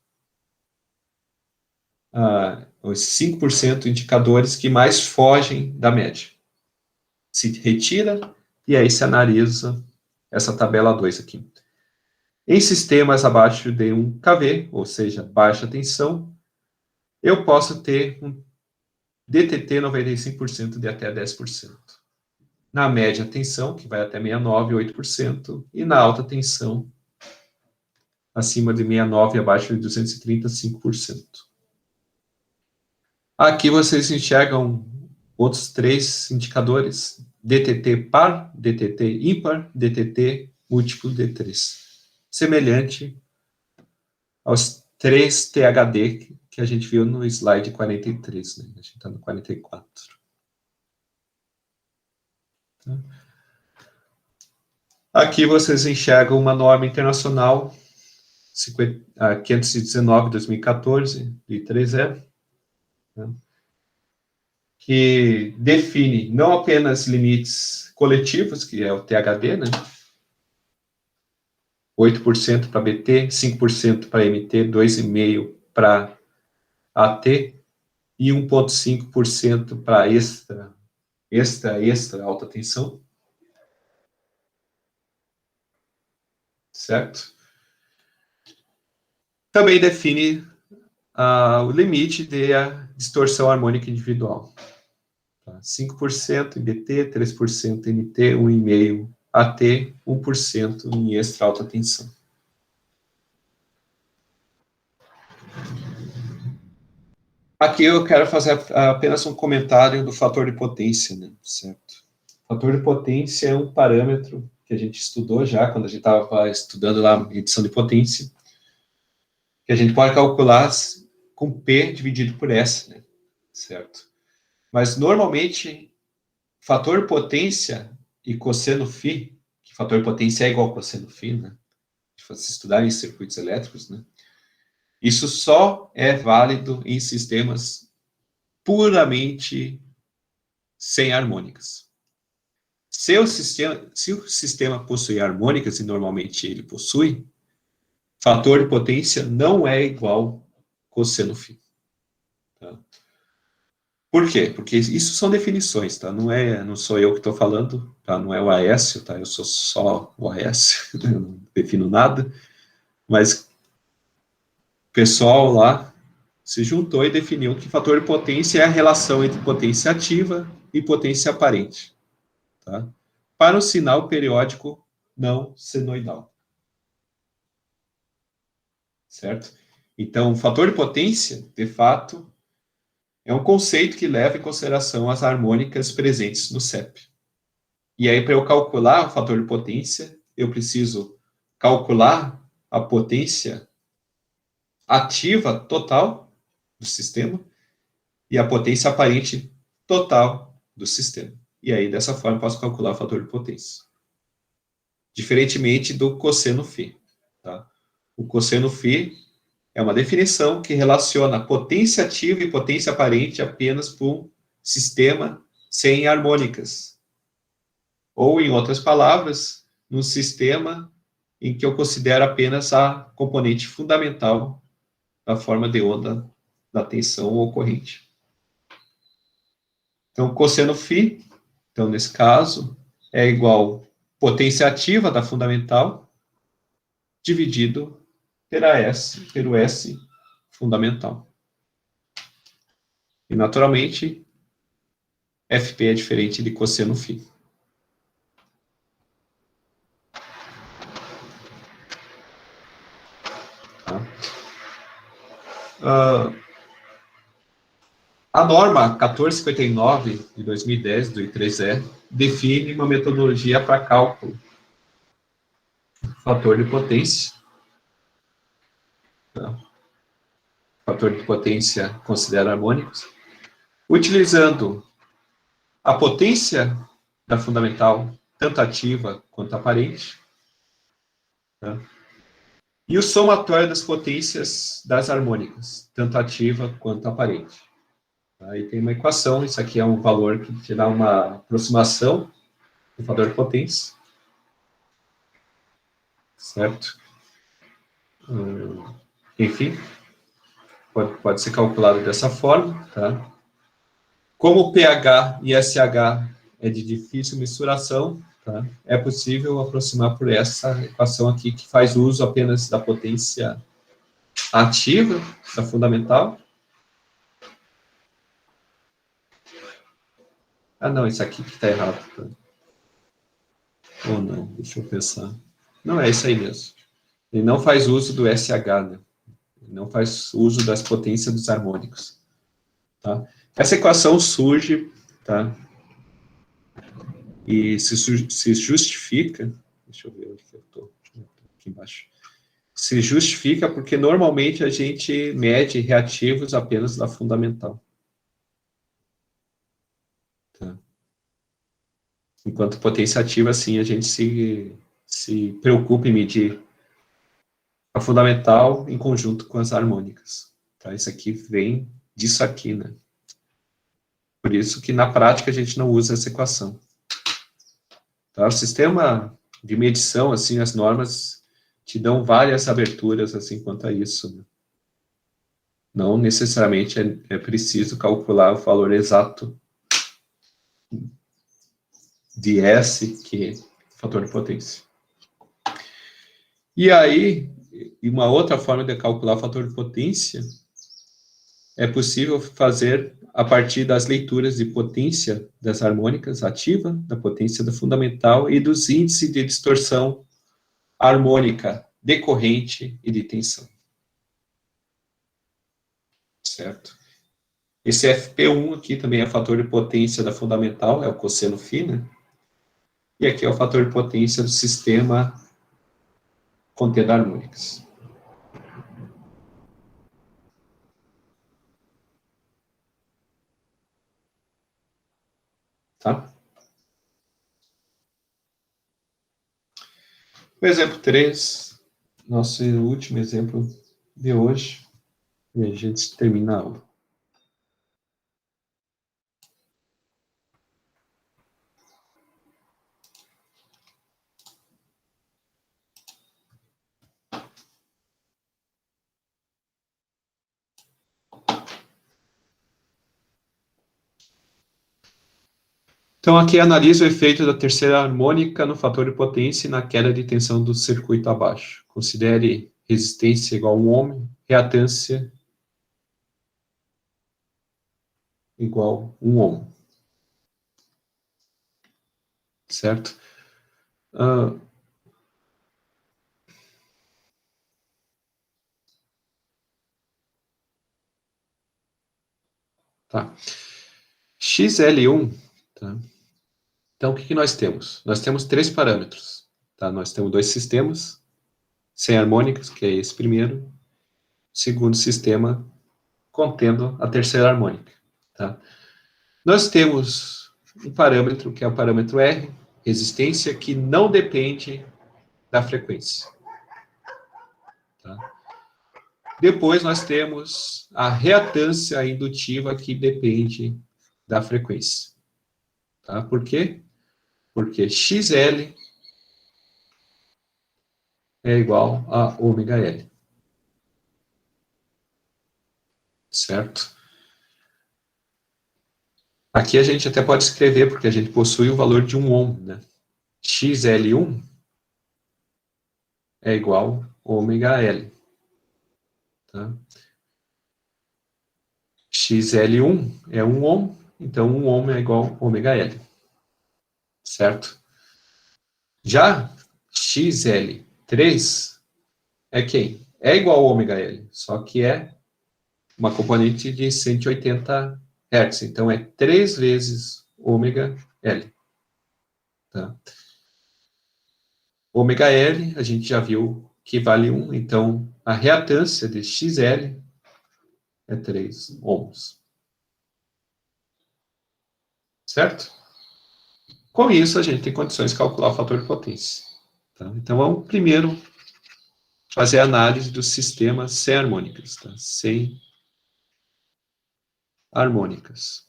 os 5% indicadores que mais fogem da média. Se retira e aí se analisa essa tabela 2 aqui. Em sistemas abaixo de 1 kV, ou seja, baixa tensão, eu posso ter um DTT 95% de até 10%. Na média tensão, que vai até 69, 8%, e na alta tensão, acima de 69 e abaixo de 230, 5%. Aqui vocês enxergam outros 3 indicadores, DTT par, DTT ímpar, DTT múltiplo de 3. Semelhante aos 3 THD que a gente viu no slide 43, né? A gente está no 44. Tá? Aqui vocês enxergam uma norma internacional 519/2014, de 3E, né, que define não apenas limites coletivos, que é o THD, né? 8% para BT, 5% para MT, 2,5% para AT e 1,5% para extra alta tensão, certo? Também define o limite da distorção harmônica individual. 5% em BT, 3% em MT, 1,5% AT, 1% em extra alta tensão. Aqui eu quero fazer apenas um comentário do fator de potência, né? Certo? O fator de potência é um parâmetro que a gente estudou já, quando a gente estava estudando lá a medição de potência, que a gente pode calcular com P dividido por S, né? Certo? Mas, normalmente, fator potência e cosseno φ, que fator potência é igual a cosseno φ, né? Se estudar em circuitos elétricos, né? Isso só é válido em sistemas puramente sem harmônicas. Se o sistema possui harmônicas, e normalmente ele possui, fator de potência não é igual cosseno φ. Tá? Por quê? Porque isso são definições, tá? Não sou eu que estou falando, tá? Não é o Aécio, tá? Eu sou só o Aécio, eu não defino nada, mas o pessoal lá se juntou e definiu que fator de potência é a relação entre potência ativa e potência aparente, tá? Para o sinal periódico não senoidal. Certo? Então, o fator de potência, de fato, é um conceito que leva em consideração as harmônicas presentes no CEP. E aí, para eu calcular o fator de potência, eu preciso calcular a potência ativa total do sistema e a potência aparente total do sistema. E aí, dessa forma, eu posso calcular o fator de potência. Diferentemente do cosseno φ. Tá? O cosseno φ é uma definição que relaciona potência ativa e potência aparente apenas por um sistema sem harmônicas. Ou, em outras palavras, num sistema em que eu considero apenas a componente fundamental da forma de onda da tensão ou corrente. Então, cosseno φ, então, nesse caso, é igual potência ativa da fundamental dividido pelo S fundamental. E, naturalmente, FP é diferente de cosseno φ. A norma 1459 de 2010 do I3E define uma metodologia para cálculo do fator de potência. Fator de potência considera harmônicos, utilizando a potência da fundamental, tanto ativa quanto aparente, tá? E o somatório das potências das harmônicas, tanto ativa quanto aparente. Aí tem uma equação, isso aqui é um valor que te dá uma aproximação do fator de potência, certo? Enfim, pode ser calculado dessa forma, tá? Como pH e SH é de difícil mensuração, tá? É possível aproximar por essa equação aqui, que faz uso apenas da potência ativa, da fundamental. Ah, não, isso aqui que está errado. Tá? Ou não, deixa eu pensar. Não, é isso aí mesmo. Ele não faz uso do SH, né? Ele não faz uso das potências dos harmônicos. Tá? Essa equação surge, tá? E se justifica, deixa eu ver onde que eu estou, aqui embaixo. Se justifica porque normalmente a gente mede reativos apenas da fundamental. Tá? Enquanto potência ativa, sim, a gente se preocupa em medir a fundamental em conjunto com as harmônicas. Tá? Isso aqui vem disso aqui, né? Por isso que na prática a gente não usa essa equação. Tá? O sistema de medição, assim, as normas te dão várias aberturas assim quanto a isso, né? Não necessariamente é preciso calcular o valor exato de S, que é o fator de potência. E aí, uma outra forma de calcular o fator de potência é possível fazer a partir das leituras de potência das harmônicas ativa, da potência da fundamental e dos índices de distorção harmônica decorrente e de tensão. Certo? Esse FP1 aqui também é o fator de potência da fundamental, é o cosseno φ, né? E aqui é o fator de potência do sistema contendo harmônicas. Tá? O exemplo 3, nosso último exemplo de hoje, e a gente termina a aula. Então, aqui analisa o efeito da terceira harmônica no fator de potência e na queda de tensão do circuito abaixo. Considere resistência igual a 1 ohm, reatância igual a 1 ohm. Certo? Tá. XL1, tá? Então, o que nós temos? Nós temos 3 parâmetros. Tá? Nós temos 2 sistemas sem harmônicas, que é esse primeiro. Segundo sistema contendo a terceira harmônica. Tá? Nós temos um parâmetro, que é o parâmetro R, resistência, que não depende da frequência. Tá? Depois nós temos a reatância indutiva, que depende da frequência. Tá? Por quê? Porque XL é igual a ômega L. Certo? Aqui a gente até pode escrever, porque a gente possui o valor de 1 ohm, né? XL1 é igual a ômega L. Tá? XL1 é 1 ohm, então 1 ohm é igual a ômega L. Certo? Já XL3 é quem? É igual a ômega L, só que é uma componente de 180 Hz, então é 3 vezes ômega L. Tá? Ômega L, a gente já viu que vale 1, então a reatância de XL é 3 ohms. Certo? Com isso, a gente tem condições de calcular o fator de potência. Tá? Então, vamos primeiro fazer a análise do sistema sem harmônicas. Tá? Sem harmônicas.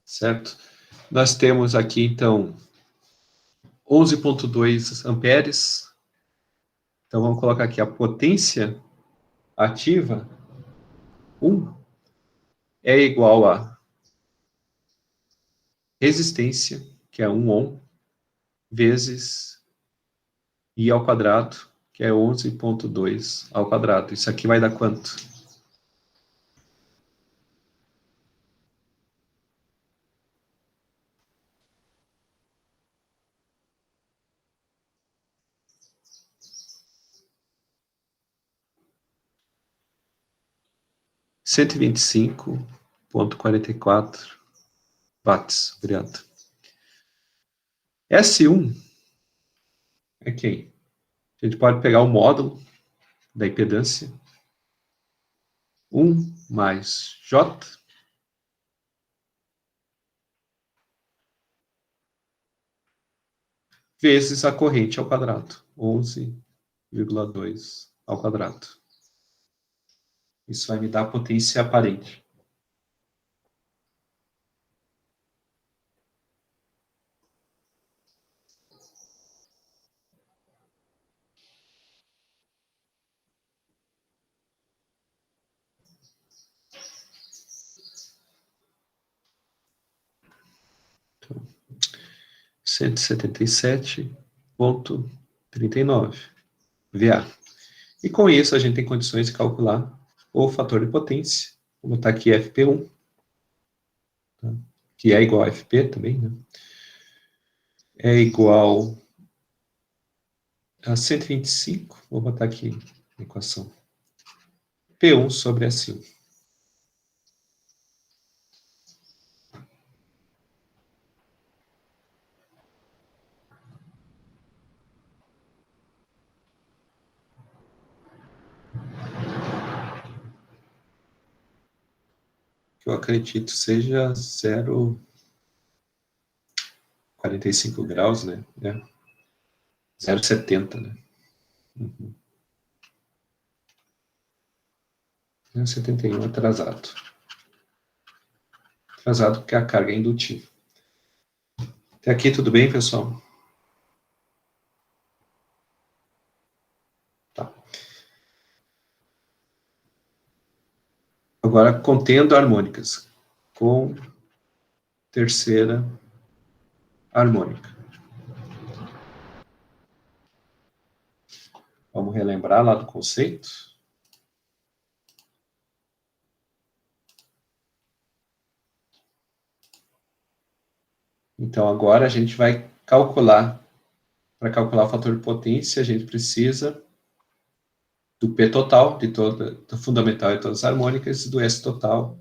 Certo? Nós temos aqui, então, 11,2 amperes. Então, vamos colocar aqui a potência ativa, 1, é igual a resistência, que é 1 ohm, vezes I ao quadrado, que é 11,2 ao quadrado. Isso aqui vai dar quanto? Cento e vinte e cinco vírgula quarenta e quatro watts. Obrigado. S1 é quem? A gente pode pegar o módulo da impedância, 1 mais J, vezes a corrente ao quadrado, 11,2 ao quadrado. Isso vai me dar a potência aparente. Então, 177,39 VA. E com isso a gente tem condições de calcular o fator de potência. Vou botar aqui FP1, tá? Que é igual a FP também, né? É igual a 125, vou botar aqui a equação. P1 sobre S1. Que eu acredito seja 0,45 graus, né? 0,70, né? Uhum. 0,71 atrasado. Atrasado porque a carga é indutiva. Até aqui tudo bem, pessoal? Tá. Agora, contendo harmônicas. Com terceira harmônica. Vamos relembrar lá do conceito? Então, agora a gente vai calcular. Para calcular o fator de potência, a gente precisa do P total, do fundamental de todas as harmônicas, e do S total,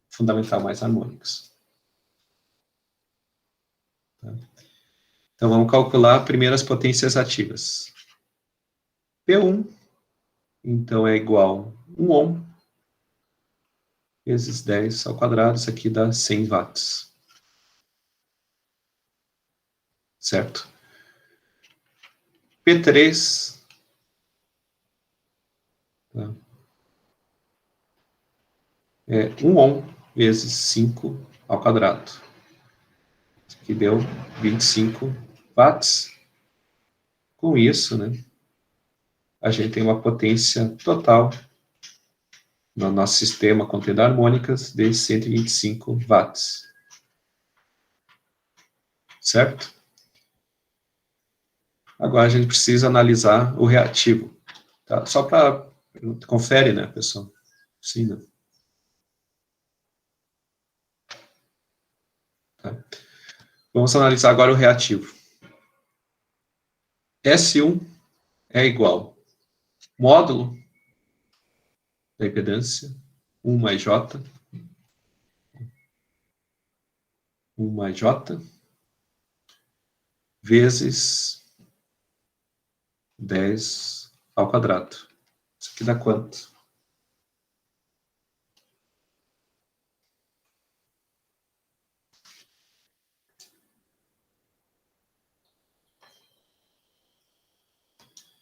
fundamental mais harmônicas. Tá? Então, vamos calcular primeiro as potências ativas. P1, então, é igual a 1 ohm vezes 10 ao quadrado, isso aqui dá 100 watts. Certo? P3, tá? É 1 ohm vezes 5 ao quadrado. Isso aqui deu 25 watts. Com isso, né, a gente tem uma potência total no nosso sistema contendo harmônicas de 125 watts. Certo? Agora a gente precisa analisar o reativo. Tá? Só para... Confere, né, pessoal? Sim, né? Tá. Vamos analisar agora o reativo. S1 é igual módulo da impedância, 1 mais J, 1 mais J, vezes 10 ao quadrado. Isso aqui dá quanto?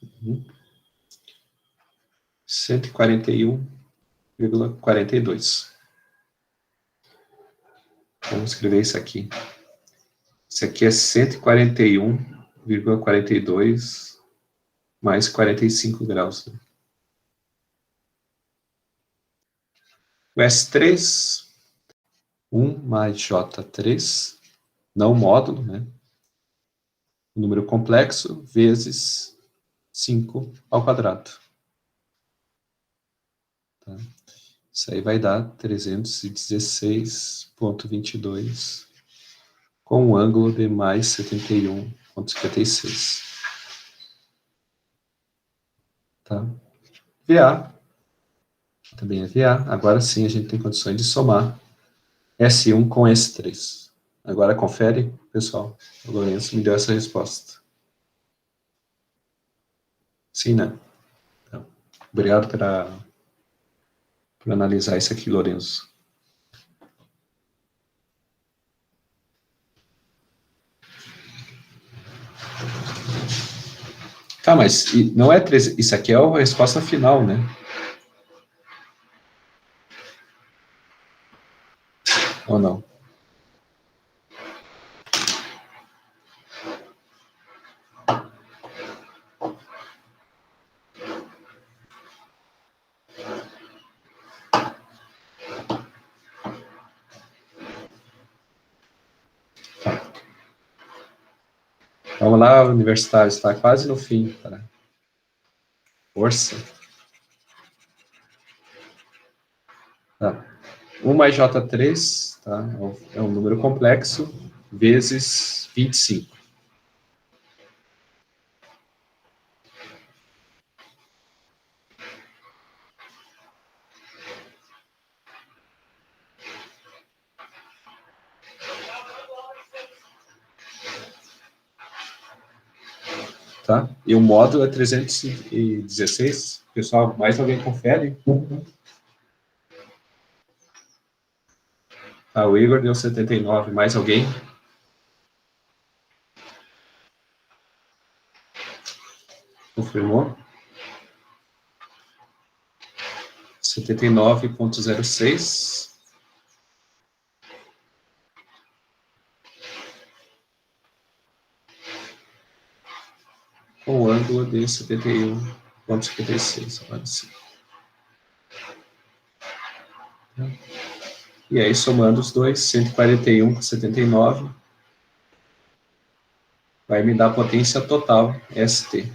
Uhum. 141,42. Vamos escrever isso aqui. Isso aqui é 141,42 mais 45 graus. O S3, 1 mais J3, não módulo, né? O número complexo, vezes 5 ao quadrado. Tá? Isso aí vai dar 316,22 com um ângulo de mais 71,56. Tá? VA, também é VA. Agora sim a gente tem condições de somar S1 com S3. Agora confere, pessoal. O Lourenço me deu essa resposta. Sim, né? Então, obrigado por analisar isso aqui, Lourenço. Tá, mas não é 13, isso aqui é a resposta final, né? Ou não? Vamos lá, universitário, está quase no fim, tá? Força. Tá. 1 mais J3, tá? É um número complexo, vezes 25. Tá? E o módulo é 316. Pessoal, mais alguém confere? Ah, o Igor deu 79. Mais alguém? Confirmou? 79,06. Com o ângulo de 71,56. Agora sim. E aí, somando os dois, 141 com 79, vai me dar a potência total, ST.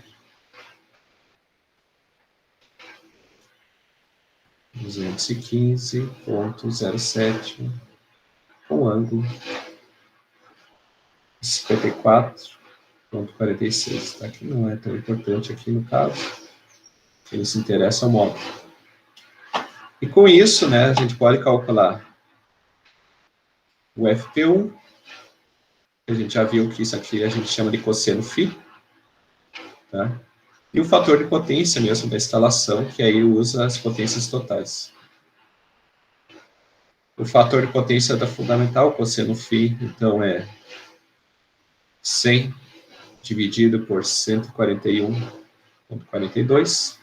215,07, com ângulo 54,46. Tá? Que não é tão importante aqui no caso. Quem se interessa é o módulo. E com isso, né, a gente pode calcular o FP1, a gente já viu que isso aqui a gente chama de cosseno φ, tá? E o fator de potência mesmo da instalação, que aí usa as potências totais. O fator de potência da fundamental, cosseno φ, então é 100 dividido por 141,42,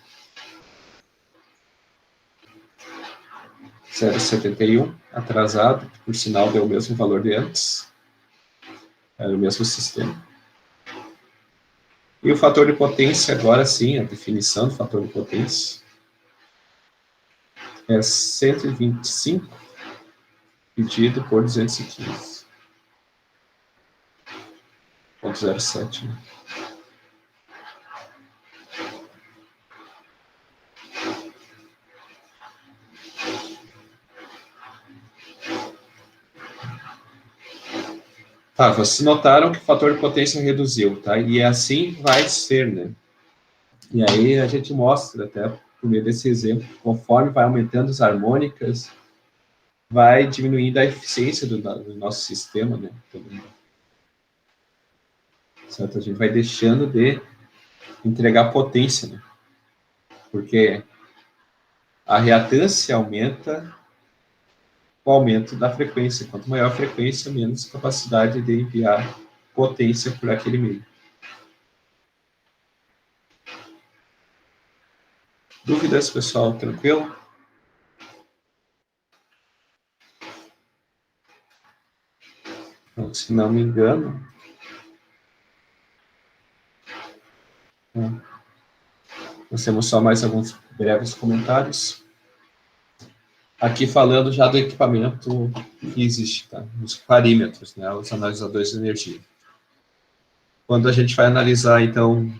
0,71, atrasado, por sinal deu o mesmo valor de antes, era o mesmo sistema. E o fator de potência, agora sim, a definição do fator de potência, é 125 dividido por 215,07. Né? Tá, vocês notaram que o fator de potência reduziu, tá? E assim vai ser, né? E aí a gente mostra, até por meio desse exemplo, conforme vai aumentando as harmônicas, vai diminuindo a eficiência do nosso sistema, né? Certo? A gente vai deixando de entregar potência, né? Porque a reatância aumenta com o aumento da frequência. Quanto maior a frequência, menos capacidade de enviar potência por aquele meio. Dúvidas, pessoal? Tranquilo? Então, se não me engano, nós temos só mais alguns breves comentários. Aqui falando já do equipamento que existe, tá? Os parímetros, né? Os analisadores de energia. Quando a gente vai analisar, então,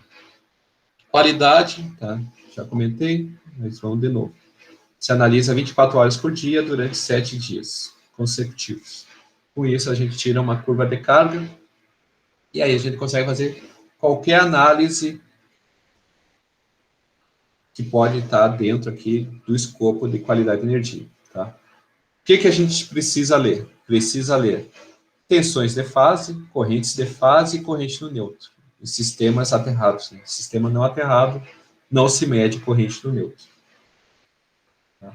qualidade, tá? Já comentei, mas vamos de novo. Se analisa 24 horas por dia durante 7 dias consecutivos. Com isso, a gente tira uma curva de carga e aí a gente consegue fazer qualquer análise que pode estar dentro aqui do escopo de qualidade de energia, tá? O que a gente precisa ler? Precisa ler tensões de fase, correntes de fase e corrente no neutro. Os sistemas aterrados. Né? Sistema não aterrado, não se mede corrente no neutro. Tá?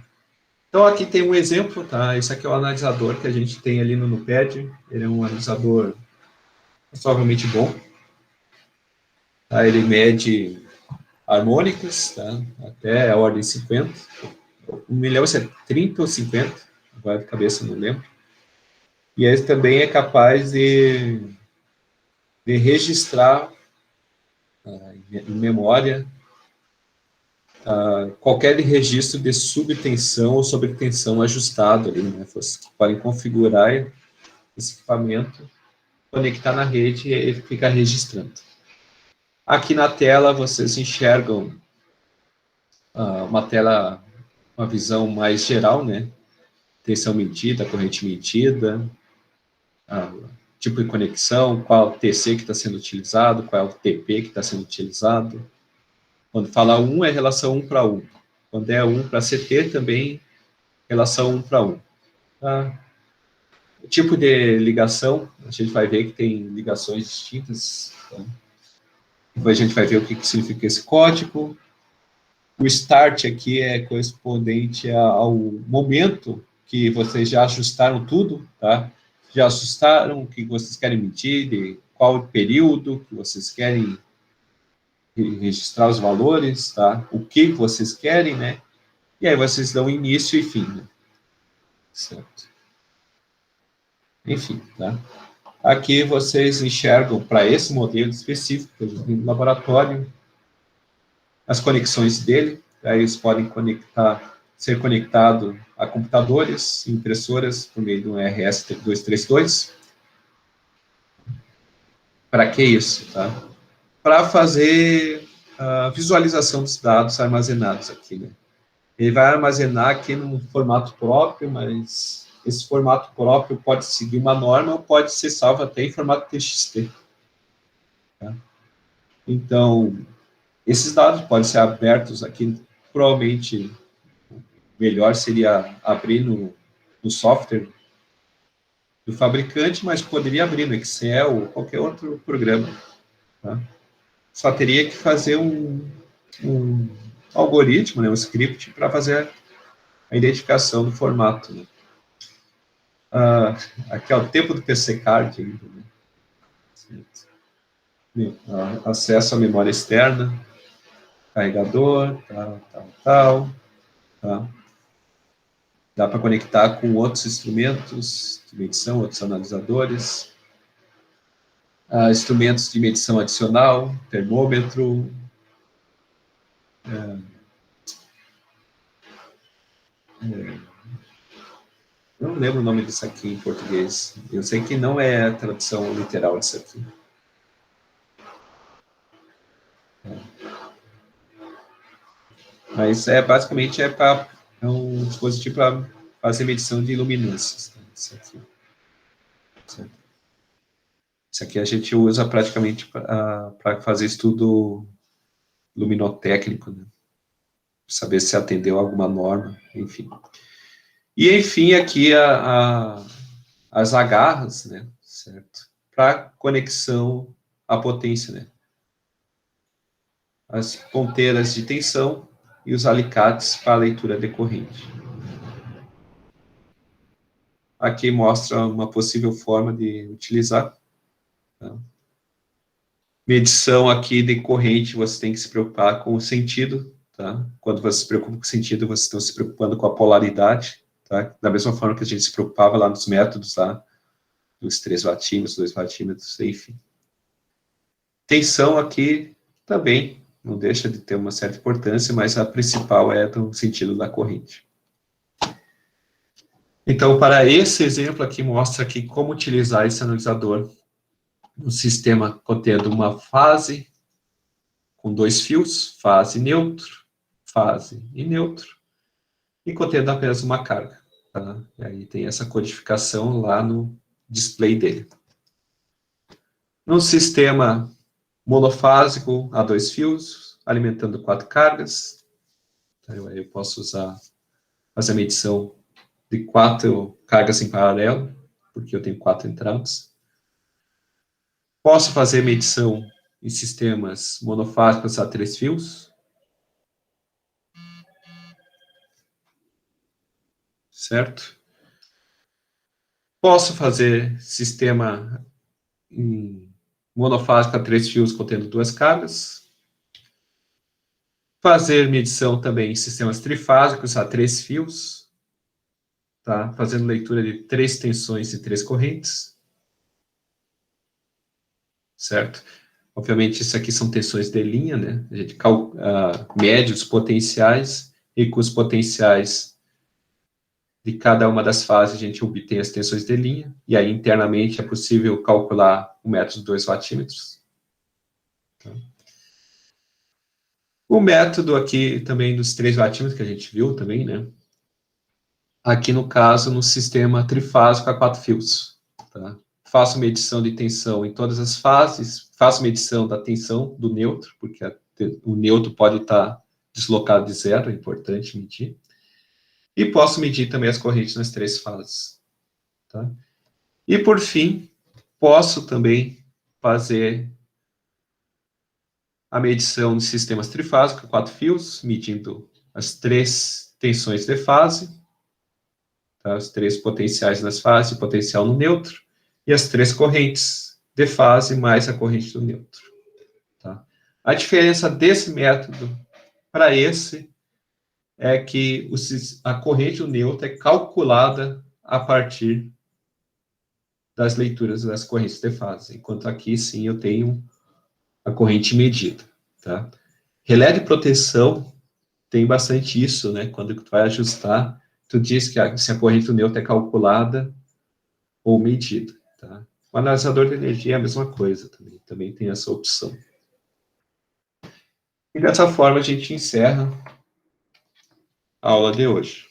Então, aqui tem um exemplo, tá? Esse aqui é o analisador que a gente tem ali no NUPED. Ele é um analisador razoavelmente bom. Tá? Ele mede harmônicas, tá? Até a ordem 50. 1 milhão é 30 ou 50, agora de cabeça não lembro. E ele também é capaz de registrar em memória qualquer registro de subtensão ou sobretensão ajustado ali, né? Vocês podem configurar esse equipamento, conectar na rede e ele fica registrando. Aqui na tela vocês enxergam uma tela, uma visão mais geral, né? Tensão medida, corrente medida, tipo de conexão, qual TC que está sendo utilizado, qual é o TP que está sendo utilizado. Quando fala 1 é relação 1 para 1. Quando é 1 para CT também, relação 1 para 1. Tá? O tipo de ligação, a gente vai ver que tem ligações distintas. Tá? Depois a gente vai ver o que significa esse código. O start aqui é correspondente ao momento que vocês já ajustaram tudo, tá? Já ajustaram o que vocês querem medir, de qual período que vocês querem registrar os valores, tá? O que vocês querem, né? E aí vocês dão início e fim, né? Certo. Enfim, tá? Aqui vocês enxergam, para esse modelo específico, que a gente tem no laboratório, as conexões dele, aí eles podem ser conectado a computadores, impressoras, por meio do RS-232. Para que isso? Tá? Para fazer a visualização dos dados armazenados aqui, né? Ele vai armazenar aqui num formato próprio, mas esse formato próprio pode seguir uma norma ou pode ser salvo até em formato TXT. Tá? Então, esses dados podem ser abertos aqui, provavelmente melhor seria abrir no software do fabricante, mas poderia abrir no Excel ou qualquer outro programa. Tá? Só teria que fazer um algoritmo, né, um script, para fazer a identificação do formato. Né? Aqui é o tempo do PC Card. Né? Acesso à memória externa, carregador, tal. Tá? Dá para conectar com outros instrumentos de medição, outros analisadores. Instrumentos de medição adicional, termômetro. Eu não lembro o nome disso aqui em português. Eu sei que não é a tradução literal disso aqui. Mas basicamente é um dispositivo para fazer medição de luminâncias. Tá? Isso aqui. Certo? Isso aqui a gente usa praticamente para fazer estudo luminotécnico, né? Saber se atendeu a alguma norma, enfim. E, enfim, aqui as agarras, né, certo? Para conexão à potência, né? As ponteiras de tensão e os alicates para a leitura decorrente. Aqui mostra uma possível forma de utilizar. Tá? Medição aqui de corrente, você tem que se preocupar com o sentido. Tá? Quando você se preocupa com o sentido, você está se preocupando com a polaridade. Tá? Da mesma forma que a gente se preocupava lá nos métodos, tá? Dos 3 watímetros, 2 watímetros, enfim. Tensão aqui também não deixa de ter uma certa importância, mas a principal é do sentido da corrente. Então, para esse exemplo aqui, mostra aqui como utilizar esse analisador no sistema contendo uma fase com 2 fios, fase e neutro, e contendo apenas uma carga. Tá? E aí tem essa codificação lá no display dele. No sistema monofásico a 2 fios, alimentando 4 cargas, então, eu posso fazer a medição de 4 cargas em paralelo, porque eu tenho 4 entradas. Posso fazer medição em sistemas monofásicos a 3 fios. Certo? Posso fazer sistema monofásico a 3 fios contendo 2 cargas. Fazer medição também em sistemas trifásicos a 3 fios. tá? Fazendo leitura de 3 tensões e 3 correntes, certo? Obviamente, isso aqui são tensões de linha, né? A gente mede os potenciais, e com os potenciais de cada uma das fases, a gente obtém as tensões de linha, e aí internamente é possível calcular o método 2 watímetros. Tá? O método aqui também dos 3 watímetros, que a gente viu também, né? Aqui no caso, no sistema trifásico a 4 fios. Tá? Faço medição de tensão em todas as fases, faço medição da tensão do neutro, porque o neutro pode estar deslocado de zero, é importante medir. E posso medir também as correntes nas 3 fases. Tá? E, por fim, posso também fazer a medição de sistemas trifásicos, 4 fios, medindo as 3 tensões de fase, tá? Os 3 potenciais nas fases, o potencial no neutro, e as 3 correntes de fase mais a corrente do neutro. Tá? A diferença desse método para esse é que a corrente do neutro é calculada a partir das leituras das correntes de fase, enquanto aqui, sim, eu tenho a corrente medida. Tá? Relé de proteção tem bastante isso, né? Quando tu vai ajustar, tu diz que se a corrente do neutro é calculada ou medida. Tá? O analisador de energia é a mesma coisa também tem essa opção. E dessa forma a gente encerra a aula de hoje.